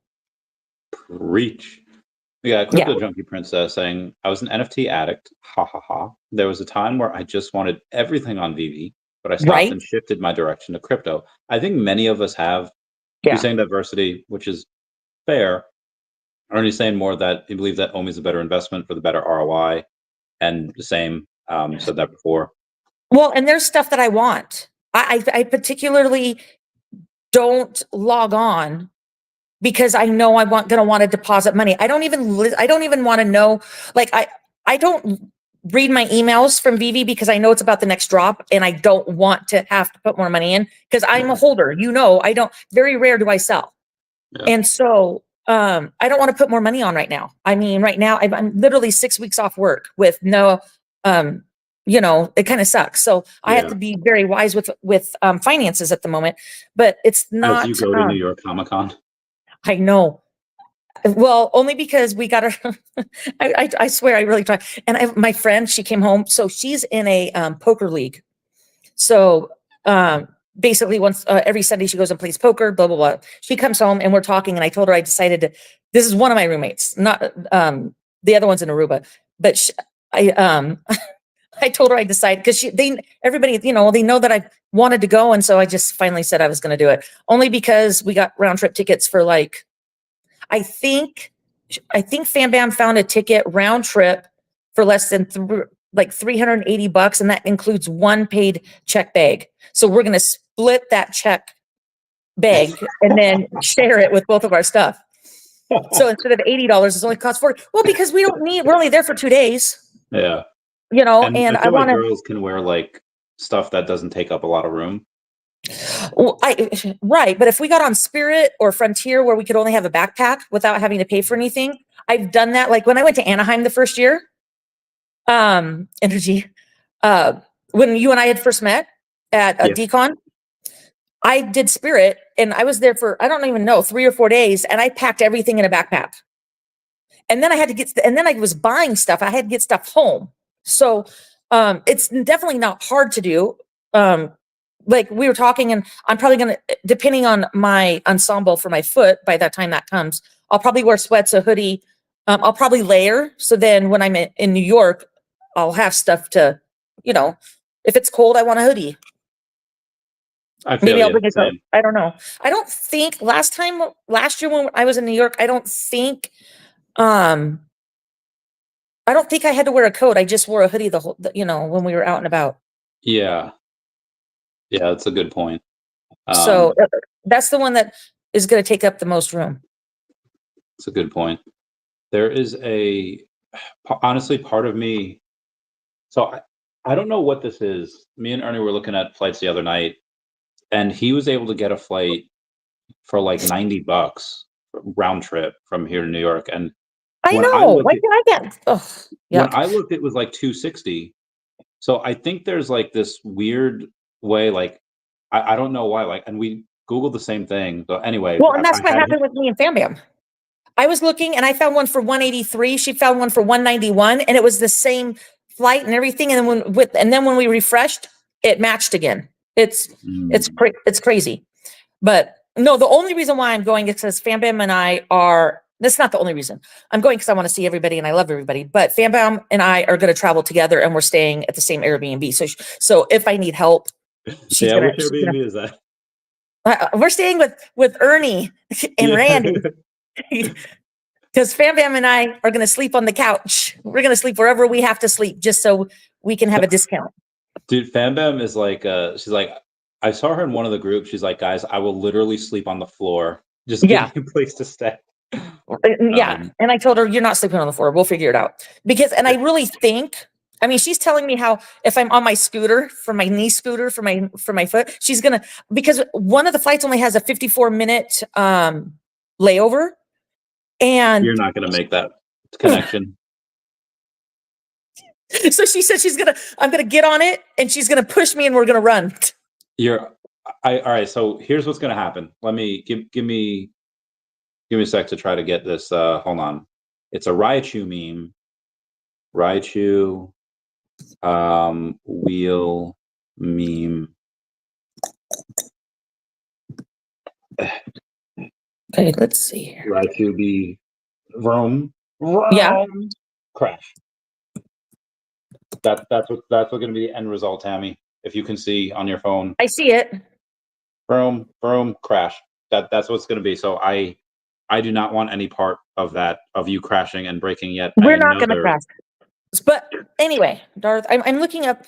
Preach. Yeah, Crypto Junkie Princess saying, I was an NFT addict. Ha ha ha. There was a time where I just wanted everything on VeVe, but I stopped and shifted my direction to crypto. I think many of us have. You're saying diversity, which is fair. Ernie's saying more that he believes that Omi's a better investment for the better ROI, and the same said that before. Well, and there's stuff that I want. I particularly don't log on because I know I'm gonna want to deposit money. I don't even want to know. Like I don't read my emails from VeVe because I know it's about the next drop, and I don't want to have to put more money in because I'm a holder. You know, very rare do I sell. Yeah. And so I don't want to put more money on right now. Right now I'm literally 6 weeks off work with no, you know, it kind of sucks. So I have to be very wise with finances at the moment, but it's not. As you go to New York Comic-Con. I know. Well, only because we got her. I swear I really tried. And my friend, she came home. So she's in a poker league. So basically once every Sunday she goes and plays poker, blah, blah, blah. She comes home and we're talking, and I told her I decided this is one of my roommates, not the other one's in Aruba. But I told her I decided because everybody, you know, they know that I wanted to go. And so I just finally said I was going to do it, only because we got round trip tickets for like, I think Fam Bam found a ticket round trip for less than $380. And that includes one paid check bag. So we're going to split that check bag and then share it with both of our stuff. So instead of $80, it's only cost $40. Well, because we're only there for 2 days. Yeah. You know, and I want girls can wear like stuff that doesn't take up a lot of room. Well, right. But if we got on Spirit or Frontier where we could only have a backpack without having to pay for anything, I've done that. Like when I went to Anaheim the first year, Energy, when you and I had first met at Decon, I did Spirit, and I was there for, I don't even know, 3 or 4 days. And I packed everything in a backpack. And then I was buying stuff. I had to get stuff home. So, it's definitely not hard to do. Like we were talking, and I'm probably going to, depending on my ensemble for my foot, by that time that comes, I'll probably wear sweats, a hoodie. I'll probably layer. So then when I'm in New York, I'll have stuff to, if it's cold, I want a hoodie. I feel Maybe I'll you. bring a coat. Same. I don't know. I don't think last year when I was in New York, I don't think I had to wear a coat. I just wore a hoodie when we were out and about. Yeah. Yeah, that's a good point. So that's the one that is going to take up the most room. It's a good point. There is honestly, part of me. So I don't know what this is. Me and Ernie were looking at flights the other night, and he was able to get a flight for like $90 round trip from here to New York. And I when I know. looked Why at can I get? Oh, when yuck. I looked, it was like 260. So I think there's like this weird way, like I don't know why, like, and we Googled the same thing. So anyway, Well, and that's I what had happened with me and Fam Bam. I was looking and I found one for 183. She found one for 191, and it was the same flight and everything. And then when we refreshed, it matched again. It's crazy. But no, the only reason why I'm going is because Fam Bam and I are. That's not the only reason I'm going, because I want to see everybody and I love everybody. But Fam Bam and I are going to travel together, and we're staying at the same Airbnb. So if I need help, she's yeah, gonna. which Airbnb is that? We're staying with Ernie and Yeah. Randy. Because Fam Bam and I are going to sleep on the couch. We're going to sleep wherever we have to sleep, just so we can have a discount. Dude, Fam Bam is like, she's like, I saw her in one of the groups. She's like, guys, I will literally sleep on the floor. Just give Yeah. me a place to stay. Yeah. And I told her, you're not sleeping on the floor. We'll figure it out. And I really think, I mean, she's telling me how if I'm on my scooter, for my knee scooter, for my foot, she's going to, because one of the flights only has a 54-minute layover. And You're not going to make that connection. So she said I'm going to get on it, and she's going to push me, and we're going to run. All right. So here's what's going to happen. Let me give me a sec to try to get this. Hold on. It's a Raichu meme. Raichu, wheel meme. Okay, let's see here. Raichu be vroom. Yeah. Crash. That's what's going to be the end result, Tammy. If you can see on your phone. I see it. Boom, boom, crash. That's what's going to be. So I do not want any part of that, of you crashing and breaking yet. We're not going to crash. But anyway, Darth, I'm looking up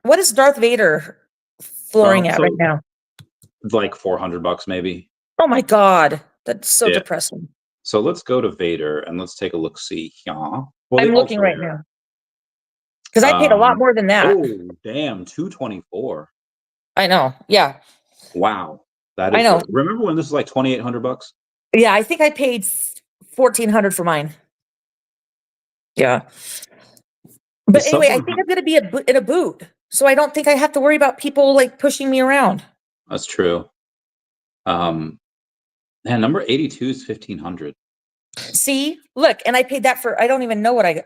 what is Darth Vader flooring at right now? Like $400 maybe. Oh my God, that's so depressing. So let's go to Vader and let's take a look. See, yeah. Well, I'm looking right now because I paid a lot more than that. Oh damn, 224. I know. Yeah. Wow, that is. I know. Remember when this was like $2,800? Yeah, I think I paid $1,400 for mine. Yeah. But anyway, I think I'm going to be in a boot, so I don't think I have to worry about people like pushing me around. That's true. And number 82 is 1,500. See, look, and I paid that for. I don't even know what I got.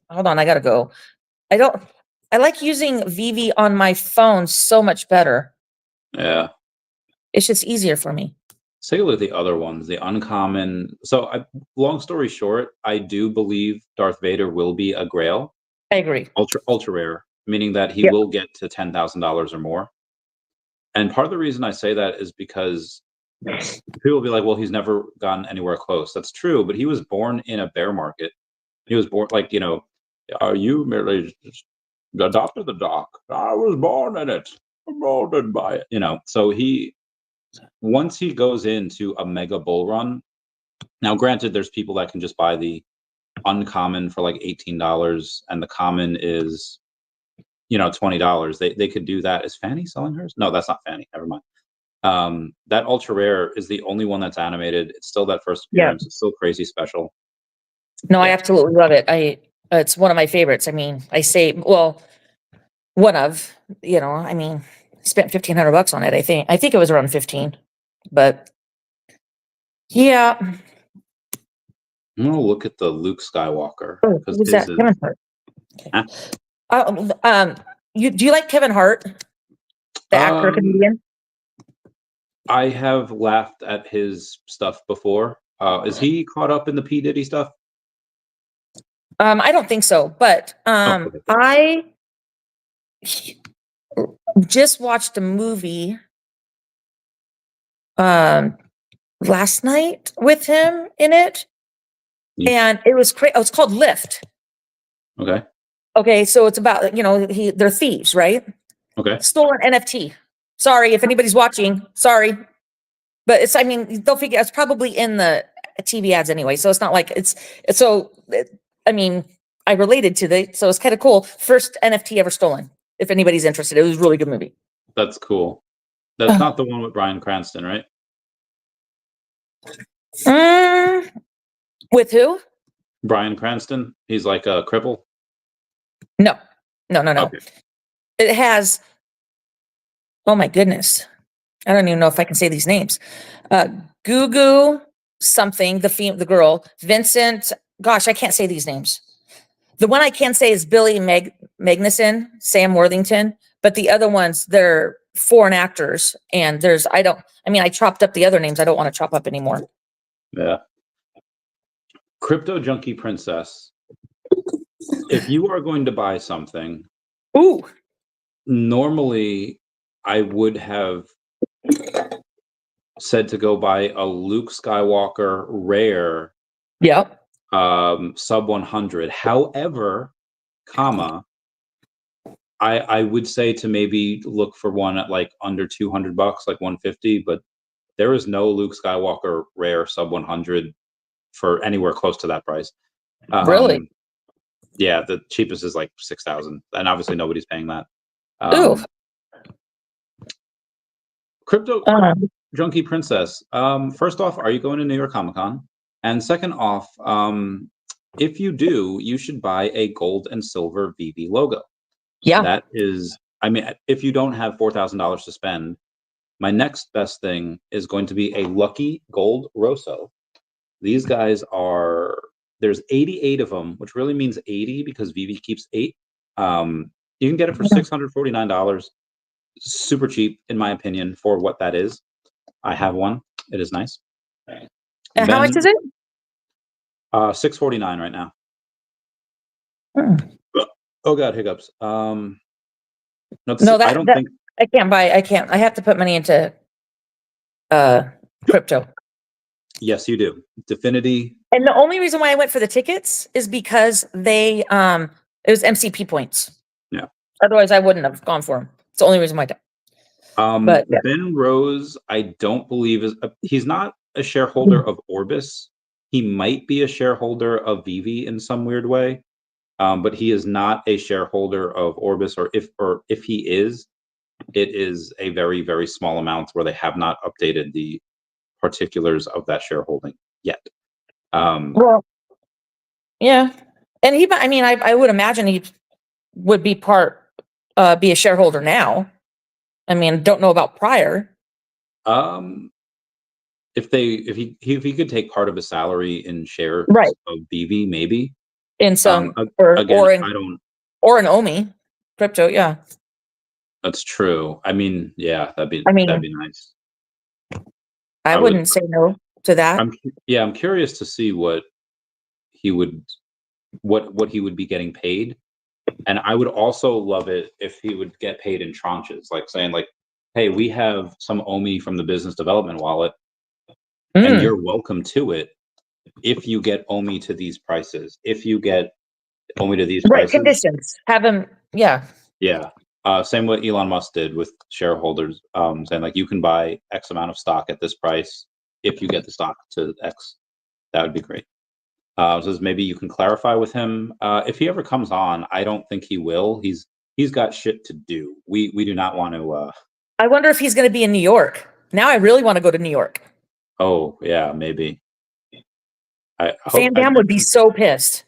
Hold on, I gotta go. I like using VeVe on my phone so much better. Yeah. It's just easier for me. Let's take a look at the other ones, the uncommon. So long story short, I do believe Darth Vader will be a grail. I agree. Ultra rare, meaning that he will get to $10,000 or more. And part of the reason I say that is because people will be like, well, he's never gotten anywhere close. That's true, but he was born in a bear market. He was born like, are you merely adopted the doc? I was born in it, molded by it, so once he goes into a mega bull run, now granted, there's people that can just buy the uncommon for like $18 and the common is, $20. They could do that. Is Fanny selling hers? No, that's not Fanny. Never mind. That ultra rare is the only one that's animated. It's still that first appearance. It's still crazy special. No, I absolutely love it. It's one of my favorites. I mean, one of, I mean, I spent $1,500 on it. I think it was around 15, but yeah. I'm gonna look at the Luke Skywalker. Oh, who's that? Kevin Hart. Okay. Do you like Kevin Hart, the actor, comedian? I have laughed at his stuff before. Is he caught up in the P. Diddy stuff? I don't think so, but Okay. I just watched a movie last night with him in it, Yeah. and it was crazy. Oh, it's called Lift. Okay. Okay, so it's about, they're thieves, right? Okay. Stolen NFT. Sorry if anybody's watching. Sorry, but I mean, they'll figure it's probably in the TV ads anyway, so it's not like I mean, I related to so it's kind of cool. First NFT ever stolen. If anybody's interested, it was a really good movie. That's cool. That's not the one with Bryan Cranston, right? Mm, with who? Bryan Cranston. He's like a cripple. No, no, no, no. Okay. It has. Oh my goodness, I don't even know if I can say these names. Gugu something. The girl. Vincent. Gosh, I can't say these names. The one I can say is Billy Magnuson, Sam Worthington, but the other ones, they're foreign actors. And I chopped up the other names. I don't want to chop up anymore. Yeah. Crypto Junkie Princess. If you are going to buy something, Ooh. normally I would have said to go buy a Luke Skywalker rare Yep. sub 100. However, I would say to maybe look for one at like under $200, like 150, but there is no Luke Skywalker rare sub 100 for anywhere close to that price. Really? Yeah, the cheapest is like 6,000, and obviously nobody's paying that. Ooh. Crypto Junkie Princess. First off, are you going to New York Comic Con? And second off, if you do, you should buy a gold and silver VeVe logo. Yeah. That is, I mean, if you don't have $4,000 to spend, my next best thing is going to be a Lucky Gold Rosso. These guys there's 88 of them, which really means 80 because VeVe keeps 8. You can get it for $649. Super cheap, in my opinion, for what that is. I have one. It is nice. And how much is it? $649 right now. Oh God, hiccups. No, I don't think I can't buy. I can't. I have to put money into crypto. Yes, you do. Definity. And the only reason why I went for the tickets is because it was MCP points. Yeah. Otherwise, I wouldn't have gone for them. It's the only reason why. But yeah. Ben Rose, I don't believe he's not a shareholder of Orbis. He might be a shareholder of VeVe in some weird way, but he is not a shareholder of Orbis. Or if he is, it is a very, very small amount where they have not updated the particulars of that shareholding yet. Well, yeah, and I would imagine he would be be a shareholder now. I mean, don't know about prior. If he could take part of his salary in shares of VeVe, maybe in some or in Omi crypto, yeah. That's true. I mean, yeah, that'd be nice. I wouldn't say no to that. I'm curious to see what he would be getting paid. And I would also love it if he would get paid in tranches, like saying like, hey, we have some OMI from the business development wallet and you're welcome to it if you get OMI to these prices. If you get OMI to these prices. Conditions. Have him, yeah. Yeah. Same what Elon Musk did with shareholders, saying like you can buy X amount of stock at this price if you get the stock to X. That would be great. So maybe you can clarify with him. If he ever comes on, I don't think he will. He's got shit to do. We do not want to. I wonder if he's going to be in New York. Now I really want to go to New York. Oh yeah, maybe. Fan Dam would be so pissed.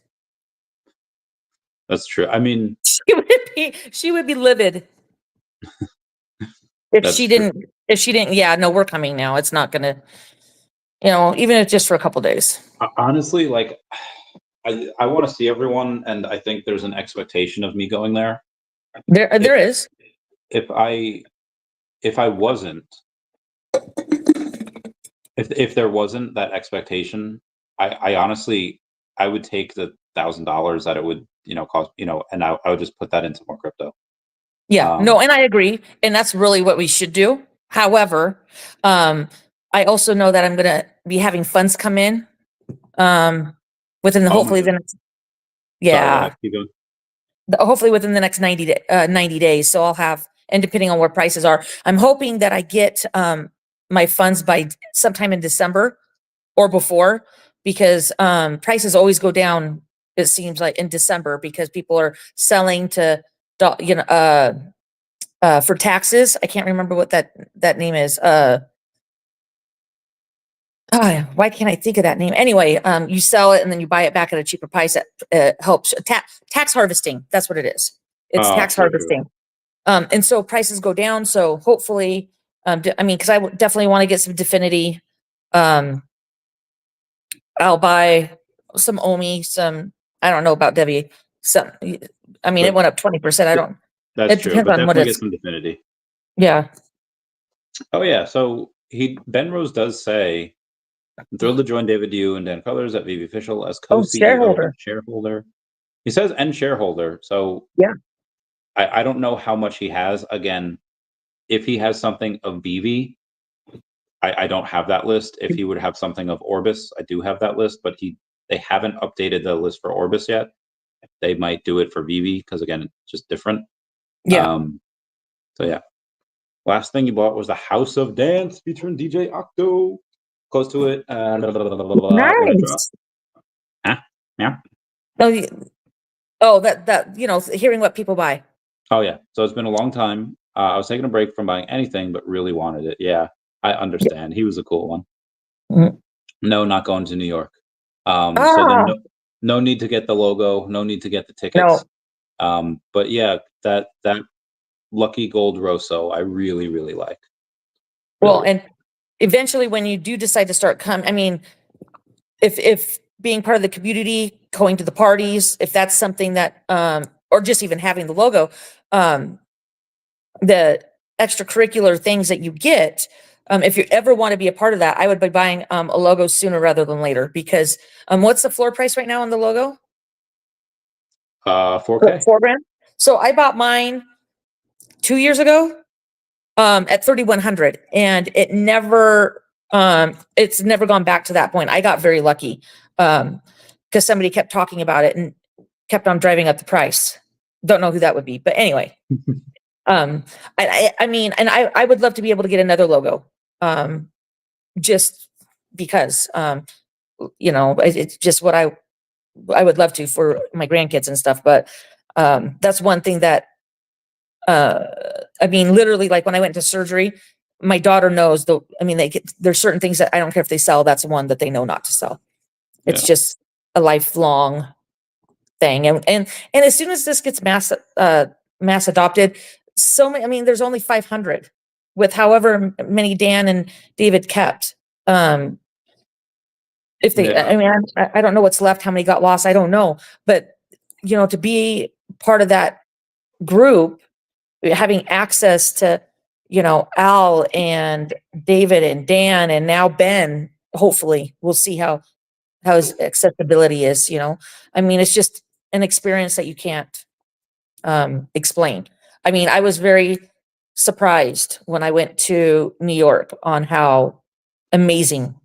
That's true. I mean, she would be livid if she didn't. Yeah, no, we're coming now. It's not going to, even if just for a couple days. Honestly, like I want to see everyone, and I think there's an expectation of me going there. There is. If I wasn't, if there wasn't that expectation, I honestly I would take the $1,000 that it would, cost, and I would just put that into more crypto. Yeah, no, and I agree. And that's really what we should do. However, I also know that I'm going to be having funds come in within Oh my hopefully the God. next, Sorry, go yeah, ahead. Keep going. hopefully within the next 90 days. So I'll have, and depending on where prices are, I'm hoping that I get my funds by sometime in December or before, because prices always go down, it seems like, in December, because people are selling to, for taxes. I can't remember what that name is. Why can't I think of that name? Anyway, you sell it and then you buy it back at a cheaper price. That helps tax harvesting. That's what it is. It's Oh, tax true, true. harvesting. And so prices go down. So hopefully, I mean, because I definitely want to get some Definity. I'll buy some Omi, some, I don't know about Debbie. Some, I mean, it But went up 20%. I don't, that's it true, depends but on what definitely get it's, some Definity. yeah. Oh yeah, so Ben Rose does say, "I'm thrilled to join David Yu and Dan Colors at VeVe Official as Oh, co-CEO and shareholder. shareholder." He says "and shareholder," so Yeah. I don't know how much he has. Again, if he has something of VeVe, I don't have that list. If he would have something of Orbis, I do have that list, but they haven't updated the list for Orbis yet. They might do it for VeVe because again, it's just different. Yeah. So yeah. Last thing you bought was the House of Dance featuring DJ Octo. Close to it. When it dropped. Nice. Huh? Yeah. Oh, oh, hearing what people buy. Oh yeah. So it's been a long time. I was taking a break from buying anything, but really wanted it. Yeah, I Yeah. understand. He was a cool one. Mhm. No, not going to New York. So then Ah, no need to get the logo. No need to get the tickets. no. But yeah, that Lucky Gold Rosso, I really, really like. Well, Really. and eventually when you do decide to start I mean, if being part of the community, going to the parties, if that's something that, or just even having the logo, um, the extracurricular things that you get, if you ever want to be a part of that, I would be buying a logo sooner rather than later, because what's the floor price right now on the logo? 4K. 4 grand. So I bought mine 2 years ago at 3,100, and it's never gone back to that point. I got very lucky because somebody kept talking about it and kept on driving up the price. Don't know who that would be, but anyway. um I mean, and I would love to be able to get another logo, just because it's just what I would love to for my grandkids and stuff. But that's one thing that uh I mean, literally, like when I went to surgery, my daughter knows I mean, there's certain things that I don't care if they sell, that's one that they know not to sell. It's Yeah. just a lifelong thing. And as soon as this gets mass adopted, so many, I mean, there's only 500 with however many Dan and David kept. If they, Yeah. I mean, I don't know what's left, how many got lost, I don't know. But to be part of that group, having access to, Al and David and Dan and now Ben, hopefully we'll see how his accessibility is. I mean, it's just an experience that you can't explain. I mean, I was very surprised when I went to New York on how amazing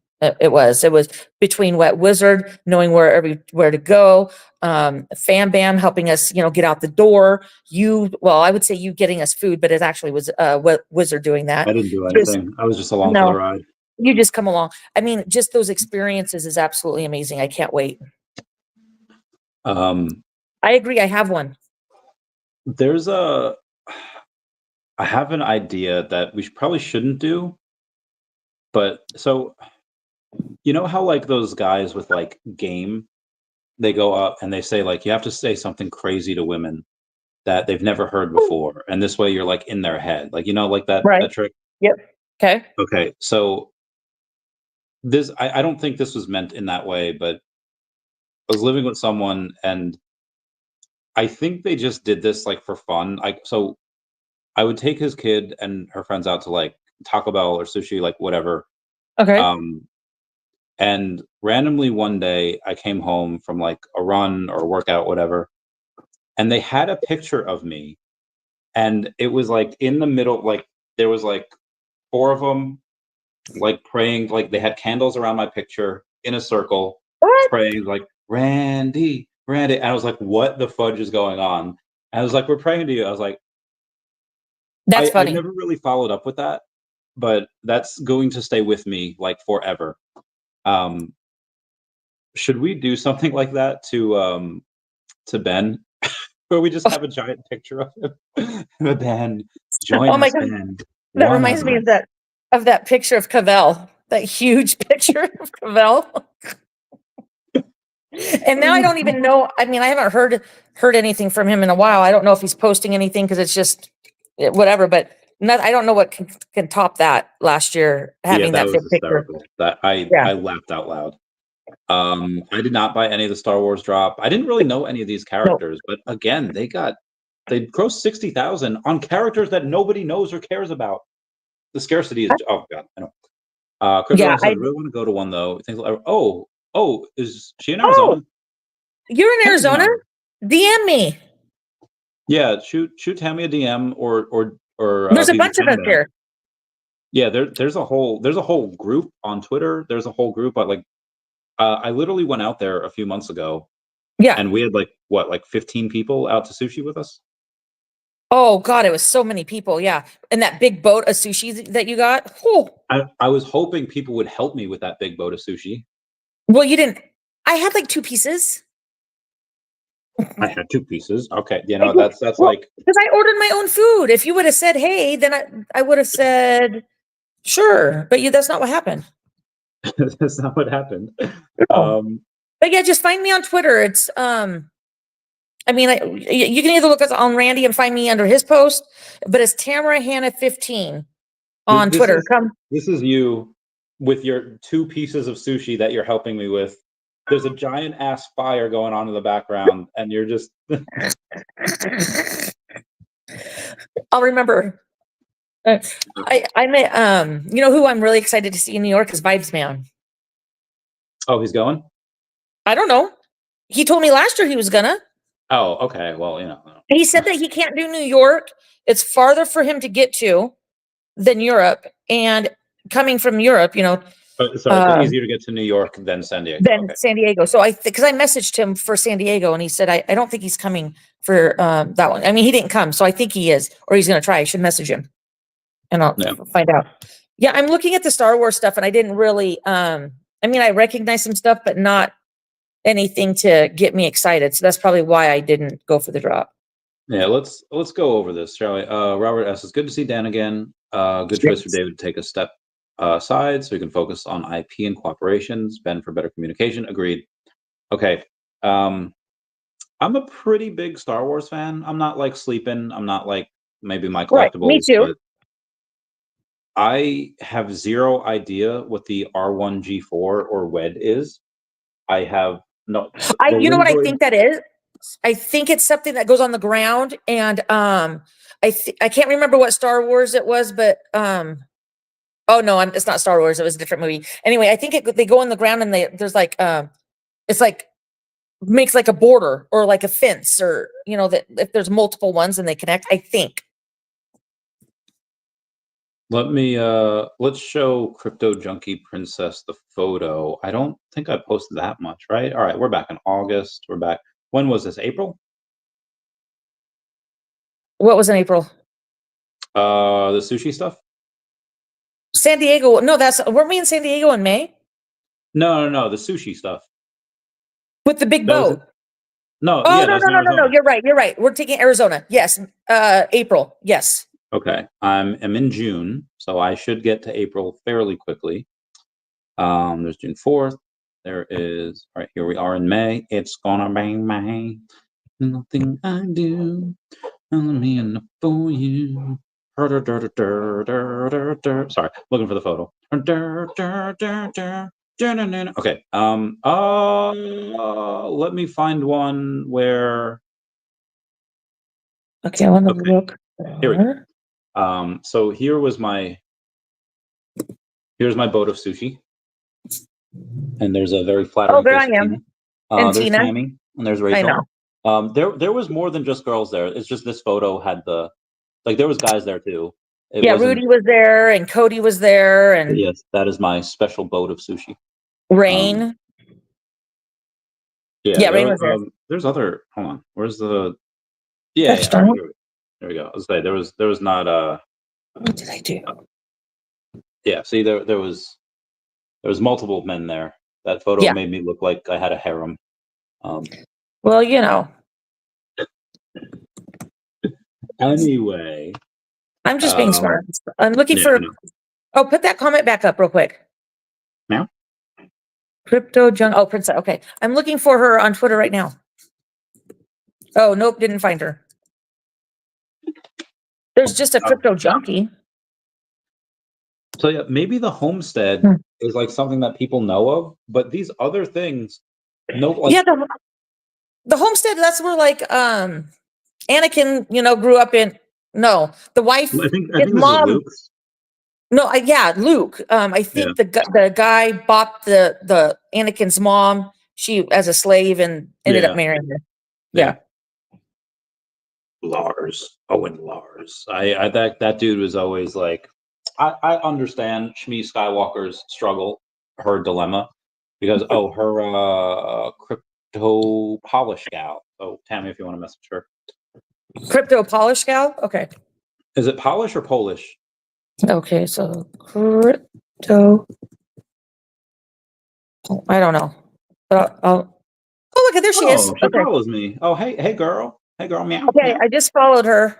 it was. It was between Wet Wizard, knowing where to go, Fam Bam helping us, get out the door. Well, I would say you getting us food, but it actually was Wet Wizard doing that. I didn't do Just anything. I was just along for the no, ride. you just come along. I mean, just those experiences is absolutely amazing. I can't wait. Um, I agree. I have one. there's I have an idea that we probably shouldn't do, but so you know how like those guys with like game, they go up and they say like you have to say something crazy to women that they've never heard before, and this way you're like in their head, like like Right. that trick. Yep. Okay. Okay, so this I don't think this was meant in that way, but I was living with someone and I think they just did this like for fun. So I would take his kid and her friends out to like Taco Bell or sushi, like whatever. Okay. Um, And randomly one day I came home from like a run or a workout, whatever, and they had a picture of me, and it was like in the middle, like there was like four of them like praying, like they had candles around my picture in a circle, What? praying like Randy, Randy. And I was like, what the fudge is going on? And I was like, we're praying to you. I was like, That's I funny. never really followed up with that, but that's going to stay with me like forever. Um, should we do something like that to Ben, where we just have a giant picture of him? Ben, join Oh my us, God. Ben. That One of reminds me us. of that picture of Cavell, that huge picture of Cavell. And now I don't even know. I mean, I haven't heard anything from him in a while. I don't know if he's posting anything because it's just whatever. But not, I don't know what can top that last year Yeah, having that that big was picture. hysterical. That Yeah. I laughed out loud. I did not buy any of the Star Wars drop. I didn't really know any of these No. characters, but again, they grossed 60,000 on characters that nobody knows or cares about. The scarcity is, oh god, I know. Crypto Yeah. says, I really want to go to one though. Thinks, is she in Oh, Arizona? you're in Tammy's in Arizona? Arizona. DM me. Yeah, shoot Tammy a DM or There's a VeVe bunch of us Canada. here. Yeah, there's a whole group on Twitter. There's a whole group. I literally went out there a few months ago, Yeah. and we had like 15 people out to sushi with us. Oh God, it was so many people. Yeah. And that big boat of sushi that you got. Oh, I was hoping people would help me with that big boat of sushi. well, you didn't. I had like 2 pieces. I had 2 pieces. Okay, that's Well, like because I ordered my own food. If you would have said, "Hey," then I would have said, "Sure," but that's not what happened. that's not what happened. No. But yeah, just find me on Twitter. It's I mean, you can either look us on Randy and find me under his post, but it's Tamara Hannah 15 on This Twitter. is Come. this is you with your 2 pieces of sushi that you're helping me with. There's a giant ass fire going on in the background, and you're just. I'll remember. I met you know who I'm really excited to see in New York is Vibes Man. Oh, he's going? I don't know. He told me last year he was gonna. Oh, okay. Well, He said that he can't do New York. It's farther for him to get to than Europe. And coming from Europe, sorry, it's easier to get to New York than San Diego. than Okay. San Diego. So because I messaged him for San Diego and he said, I don't think he's coming for that one. I mean, he didn't come. So I think he is, or he's going to try. I should message him and I'll find out. Yeah. I'm looking at the Star Wars stuff and I didn't really, I mean, I recognize some stuff, but not anything to get me excited. So that's probably why I didn't go for the drop. Yeah, let's go over this, shall we? Robert S. It's good to see Dan again. Good choice for David to take a step aside so we can focus on IP and cooperations. Ben for better communication. Agreed. Okay. I'm a pretty big Star Wars fan. I'm not like sleeping. I'm not like maybe my Right. Me collectibles, too. but I have zero idea what the R1G4 or WED is. I have no. You know what I think that is? I think it's something that goes on the ground, and I can't remember what Star Wars it was, but oh no, it's not Star Wars. It was a different movie. Anyway, I think they go on the ground and there's like it's like makes like a border or like a fence, or that if there's multiple ones and they connect. I think. Let's show Crypto Junkie Princess the photo. I don't think I posted that much, right? All right, we're back in August. We're back. When was this? April? What was in April? The sushi stuff? San Diego. No, weren't we in San Diego in May? No, the sushi stuff. With the big boat. No, Oh, yeah, no, that was in no. Arizona. You're right. We're taking Arizona. Yes. April. Yes. Okay. I'm in June, so I should get to April fairly quickly. There's June 4th. There is, all right, here we are in May. It's gonna be May. Nothing I do, me enough for you. Sorry, looking for the photo. Okay. Let me find one where. Okay, I want to look. Here we go. So here's my boat of sushi. And there's a very flattering there I face of am. Tina. And There's Tina. Tammy, and there's I Rachel. know. There was more than just girls there. It's just this photo had there was guys there too. It Yeah, wasn't. Rudy was there and Cody was there and Yes, that is my special boat of sushi. Rain. Yeah, Rain was there. there's other. Hold on, where's the? Yeah, That's yeah. done. There we go. I was say there was not What did I do? Yeah, see there was multiple men there. That photo made me look like I had a harem. Well, you know. Anyway, I'm just being smart. I'm looking for. Oh, put that comment back up real quick. Now? Crypto junk. Oh, Princess. Okay. I'm looking for her on Twitter right now. Oh, nope. Didn't find her. There's just a crypto junkie. So yeah, maybe the homestead is like something that people know of, but these other things, no. Like, yeah, the homestead. That's where like Anakin, grew up in. No, the wife. I think his this mom. is Luke's. No, Luke. I think the guy bought the Anakin's mom. She as a slave and ended up marrying her. Yeah. Lars, Owen Lars. I that dude was always like, I understand Shmi Skywalker's struggle, her dilemma, because her crypto polish gal. Oh, Tammy, if you want to message her. Crypto polish gal? Okay. Is it Polish or Polish? Okay, so crypto. I don't know. But oh, look, there she is. She follows me. Oh, hey girl. Hey girl, meow. Okay, meow. I just followed her.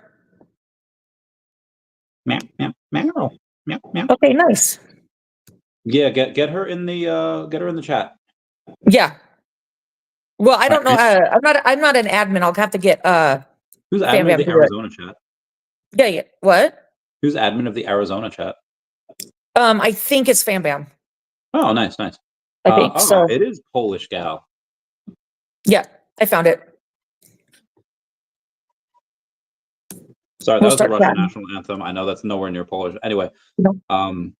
Meow, meow, meow, meow, meow. Okay, nice. Yeah, get her in the chat. Yeah. Well, I don't know. I'm not an admin. I'll have to get who's admin of the Arizona chat? Yeah. What? Who's admin of the Arizona chat? I think it's Fam Bam. Oh, nice. I think so. It is Polish gal. Yeah, I found it. Sorry, that was the Russian national anthem. I know that's nowhere near Polish. Anyway,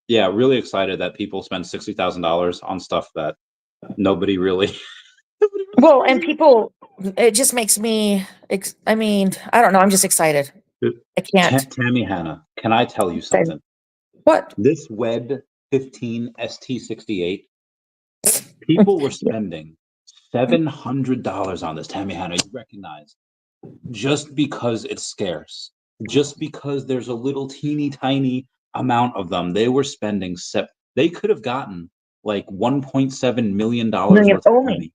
yeah, really excited that people spend $60,000 on stuff that nobody really. Well, and people, it just makes me. I mean, I don't know. I'm just excited. I can't. Tammy Hannah, can I tell you something? What? This WED 15 ST68, people were spending $700 on this. Tammy Hannah, you recognize, just because it's scarce, just because there's a little teeny tiny amount of them, they were spending. They could have gotten like $1.7 million worth of money.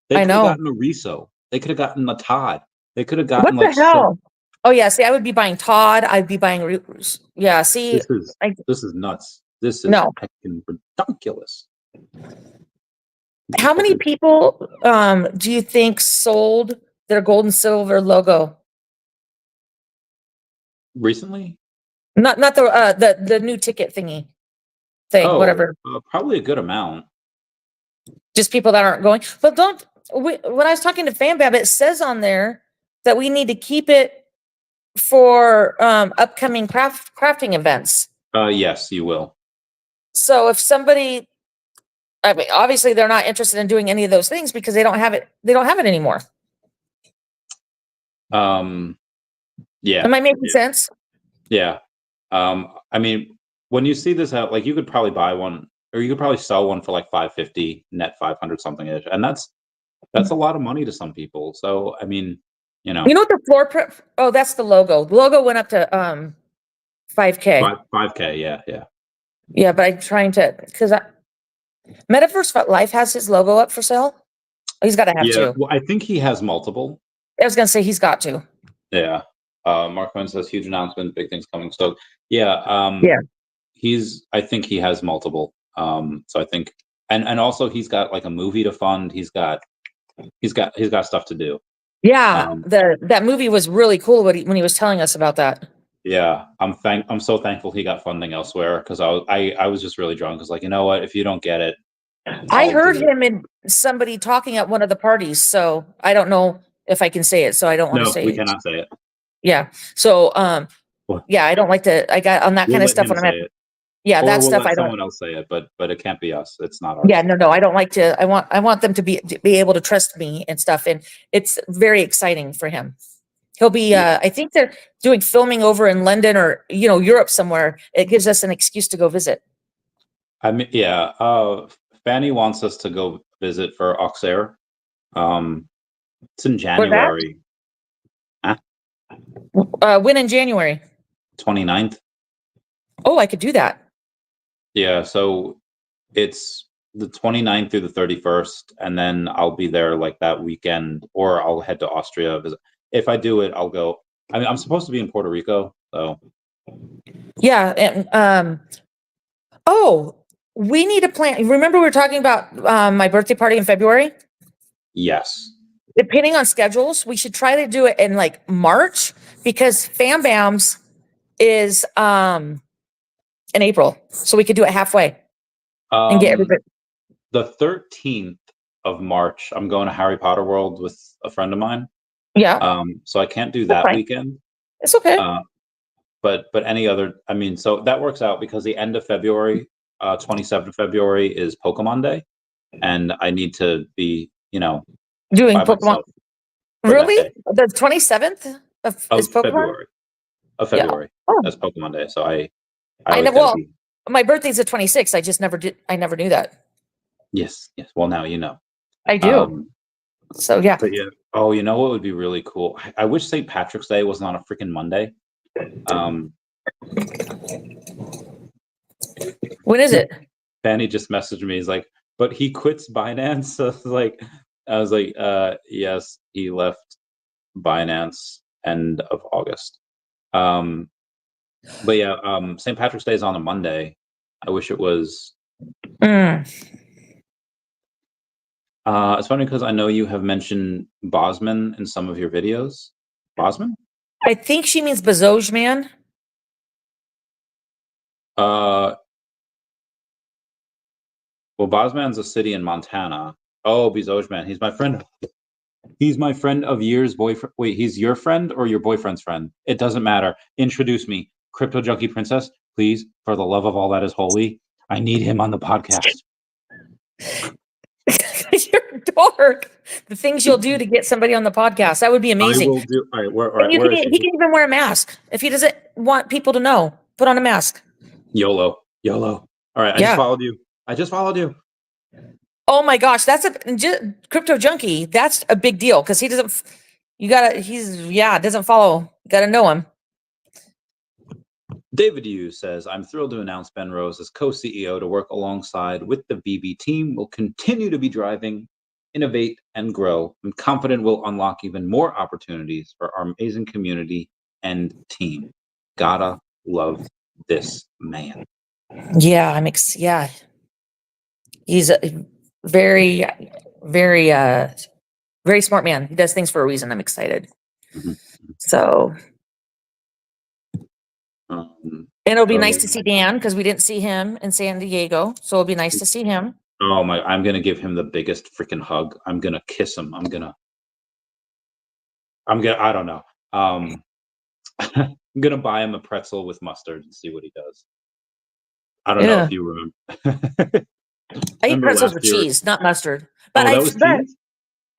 They could have gotten a Riso. They could have gotten a Todd. They could have gotten what the hell? Oh yeah, see, I would be buying Todd. I'd be buying. Yeah, see, this is nuts. This is fucking ridiculous. How many people do you think sold their gold and silver logo recently? Not the new ticket thing. Whatever. Probably a good amount. Just people that aren't going. But when I was talking to FanBab, it says on there that we need to keep it for upcoming crafting events. Yes, you will. So if somebody, I mean, obviously they're not interested in doing any of those things because they don't have it. They don't have it anymore. Yeah. Am I making sense? Yeah. I mean, when you see this out, like you could probably buy one, or you could probably sell one for like 550 net, 500 something ish, and that's a lot of money to some people. So I mean, you know what the floor prep? Oh, that's the logo. The logo went up to 5K. 5K, yeah. Yeah, but I'm trying to because Metaverse Life has his logo up for sale. He's got to have two. Well, I think he has multiple. I was gonna say he's got to. Yeah. Mark Wynn says huge announcement, big things coming. So yeah. I think he has multiple. So I think, and also he's got like a movie to fund. He's got stuff to do. Yeah, that movie was really cool when he was telling us about that. Yeah, I'm so thankful he got funding elsewhere because I was just really drunk. Because like, you know what, if you don't get it, I heard him and somebody talking at one of the parties. So I don't know if I can say it. So I don't want to say it. No, we cannot say it. Yeah. So yeah, I don't like to. I got on that kind of stuff when I'm at. Yeah, Or that we'll stuff let I don't. someone else say it, but it can't be us. It's not Yeah, ours. no, I don't like to. I want them to be able to trust me and stuff, and it's very exciting for him. He'll be. Yeah. I think they're doing filming over in London or Europe somewhere. It gives us an excuse to go visit. I mean, yeah. Fanny wants us to go visit for Auxerre. It's in Where that? January. Huh? When in January? 29th. Oh, I could do that. Yeah, so it's the 29th through the 31st, and then I'll be there like that weekend, or I'll head to Austria. If I do it, I'll go. I mean, I'm supposed to be in Puerto Rico, so Yeah, and oh, we need a plan. Remember we were talking about my birthday party in February? yes. Depending on schedules, we should try to do it in like March because Fam Bams is in April. So we could do it halfway and get Um, everybody. the 13th of March, I'm going to Harry Potter World with a friend of mine. Yeah, So I can't do that's that fine. weekend. It's okay. Uh, but any other, I mean, so that works out because the end of February, 27th of February is Pokemon Day, and I need to be, Doing by Pokemon. myself for that Really? day The 27th is of Pokemon? February. Of Yeah. February. Oh, That's Pokemon Day. So I I know. always got to Well, be. my birthday's the 26th. I just never did. I never knew that. Yes, yes. Well, now you know. I do. Um, So yeah. but yeah. Oh, you know what would be really cool? I wish St. Patrick's Day wasn't on a freaking Monday. Um, When is it? Fanny just messaged me. He's like, but he quits Binance. So I was like, yes, he left Binance end of August. But yeah, St. Patrick's Day is on a Monday. I wish it was. Mm. It's funny because I know you have mentioned Bosman in some of your videos. Bosman? I think she means Bezoj man. Uh, well, Bosman's a city in Montana. Oh, Bezojman. He's my friend. He's my friend of years, boyfriend. Wait, he's your friend or your boyfriend's friend? It doesn't matter. Introduce me. Crypto Junkie Princess, please, for the love of all that is holy. I need him on the podcast. You're dark. The things you'll do to get somebody on the podcast. That would be I amazing. will do. All right, And where is he he? can even wear a mask. If he doesn't want people to know, put on a mask. YOLO. YOLO. All right, I just Yeah. followed you. I just followed you. Oh my gosh, that's a crypto junkie. That's a big deal because he doesn't. Doesn't follow. You gotta know him. David Yu says, I'm thrilled to announce Ben Rose as co-CEO to work alongside with the VeVe team. Will continue to be driving, innovate, and grow. I'm confident we'll unlock even more opportunities for our amazing community and team. Gotta love this man. Yeah, yeah. He's a very, very, very smart man. He does things for a reason. I'm excited. Mhm. So, Um, and it'll be nice to so, see Dan because we didn't see him in San Diego. So it'll be nice to see him. oh my, I'm gonna give him the biggest freaking hug. I'm gonna kiss him. I don't know. I'm gonna buy him a pretzel with mustard and see what he does. I don't know Yeah. if you remember. I eat Remember pretzels last with year? cheese, not mustard. But Oh, that was cheese?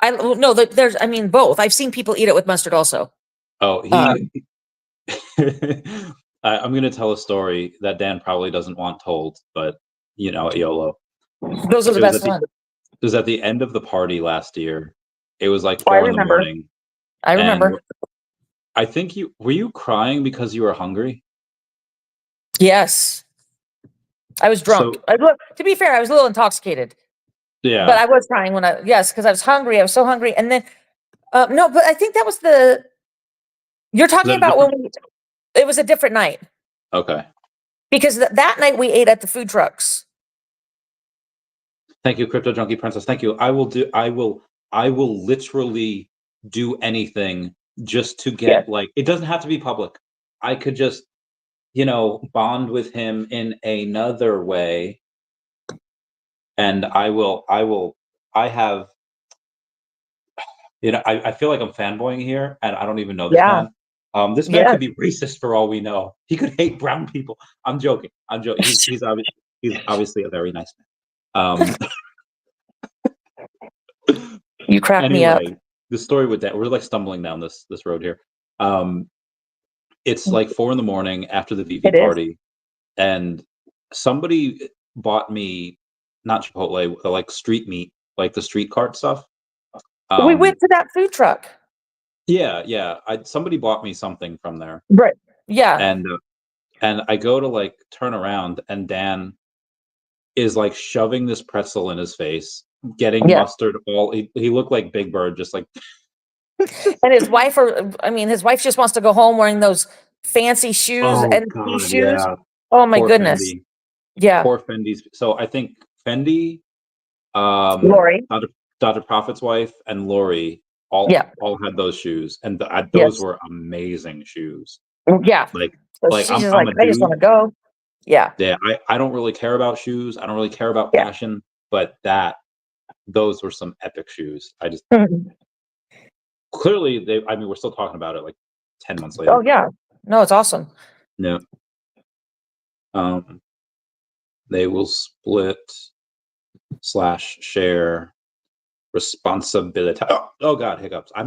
well, no, there's, I mean, both. I've seen people eat it with mustard also. Oh, Um, I'm going to tell a story that Dan probably doesn't want told, but YOLO. those are the It was best at the ones. it was at the end of the party last year. It was like Oh, I 4 in the remember. morning, I and remember. I think you crying because you were hungry? Yes. I was drunk. So To be fair, I was a little intoxicated, but yeah, I was crying yes, because I was hungry. I was so hungry. And then, no, but I think that was you're is talking that a about different? it was a different night Okay, because that night we ate at the food trucks. thank you, Crypto Junkie Princess. Thank you. I will literally do anything just to Yeah. get like it doesn't have to be public. I could just bond with him in another way. And I have, I feel like I'm fanboying here and I don't even know this Yeah. man. This man Yeah. could be racist for all we know. He could hate brown people. I'm joking. He's obviously a very nice man. You crack me up. Anyway, the story with that, we're like stumbling down this road here. It's like 4 a.m. after the VeVe It is. party, and somebody bought me not Chipotle, like street meat, like the street cart stuff. We went to that food truck. Yeah. Somebody bought me something from there, Right. Yeah. and I go to like turn around, and Dan is like shoving this pretzel in his face, getting Yeah. mustard all. He looked like Big Bird, just like. And his wife, his wife just wants to go home wearing those fancy shoes and these shoes. Yeah. Oh my Poor goodness. Fendi. Yeah. Poor Fendi's. So I think Fendi, Lori. Dr. Prophet's wife, and Lori all had those shoes, and those were amazing shoes. Yeah. Like she's I'm just like, a I just dude. want to go. Yeah. Yeah, I don't really care about shoes. I don't really care about fashion, but those were some epic shoes. I just clearly we're still talking about it like 10 months later. Oh yeah. No, it's awesome. No. They will split / share responsibility. Oh God, hiccups. I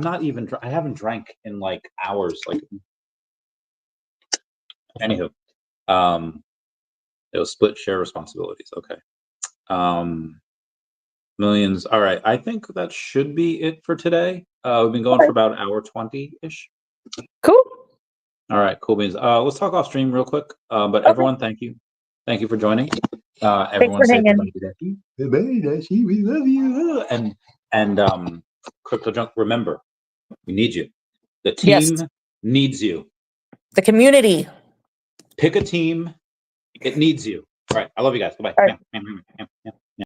haven't drank in like hours. Like, anywho, they will split share responsibilities. Okay. Millions. All right. I think that should be it for today. We've been going for about an hour 20-ish. Cool. All right, cool beans. Let's talk off stream real quick. But everyone, thank you. Thank you for joining. Everyone say goodbye to Dashi. Goodbye, Dashi. We love you. And Crypto Junk, remember, we need you. The team needs you. The community. Pick a team. It needs you. All right. I love you guys. Goodbye. All right.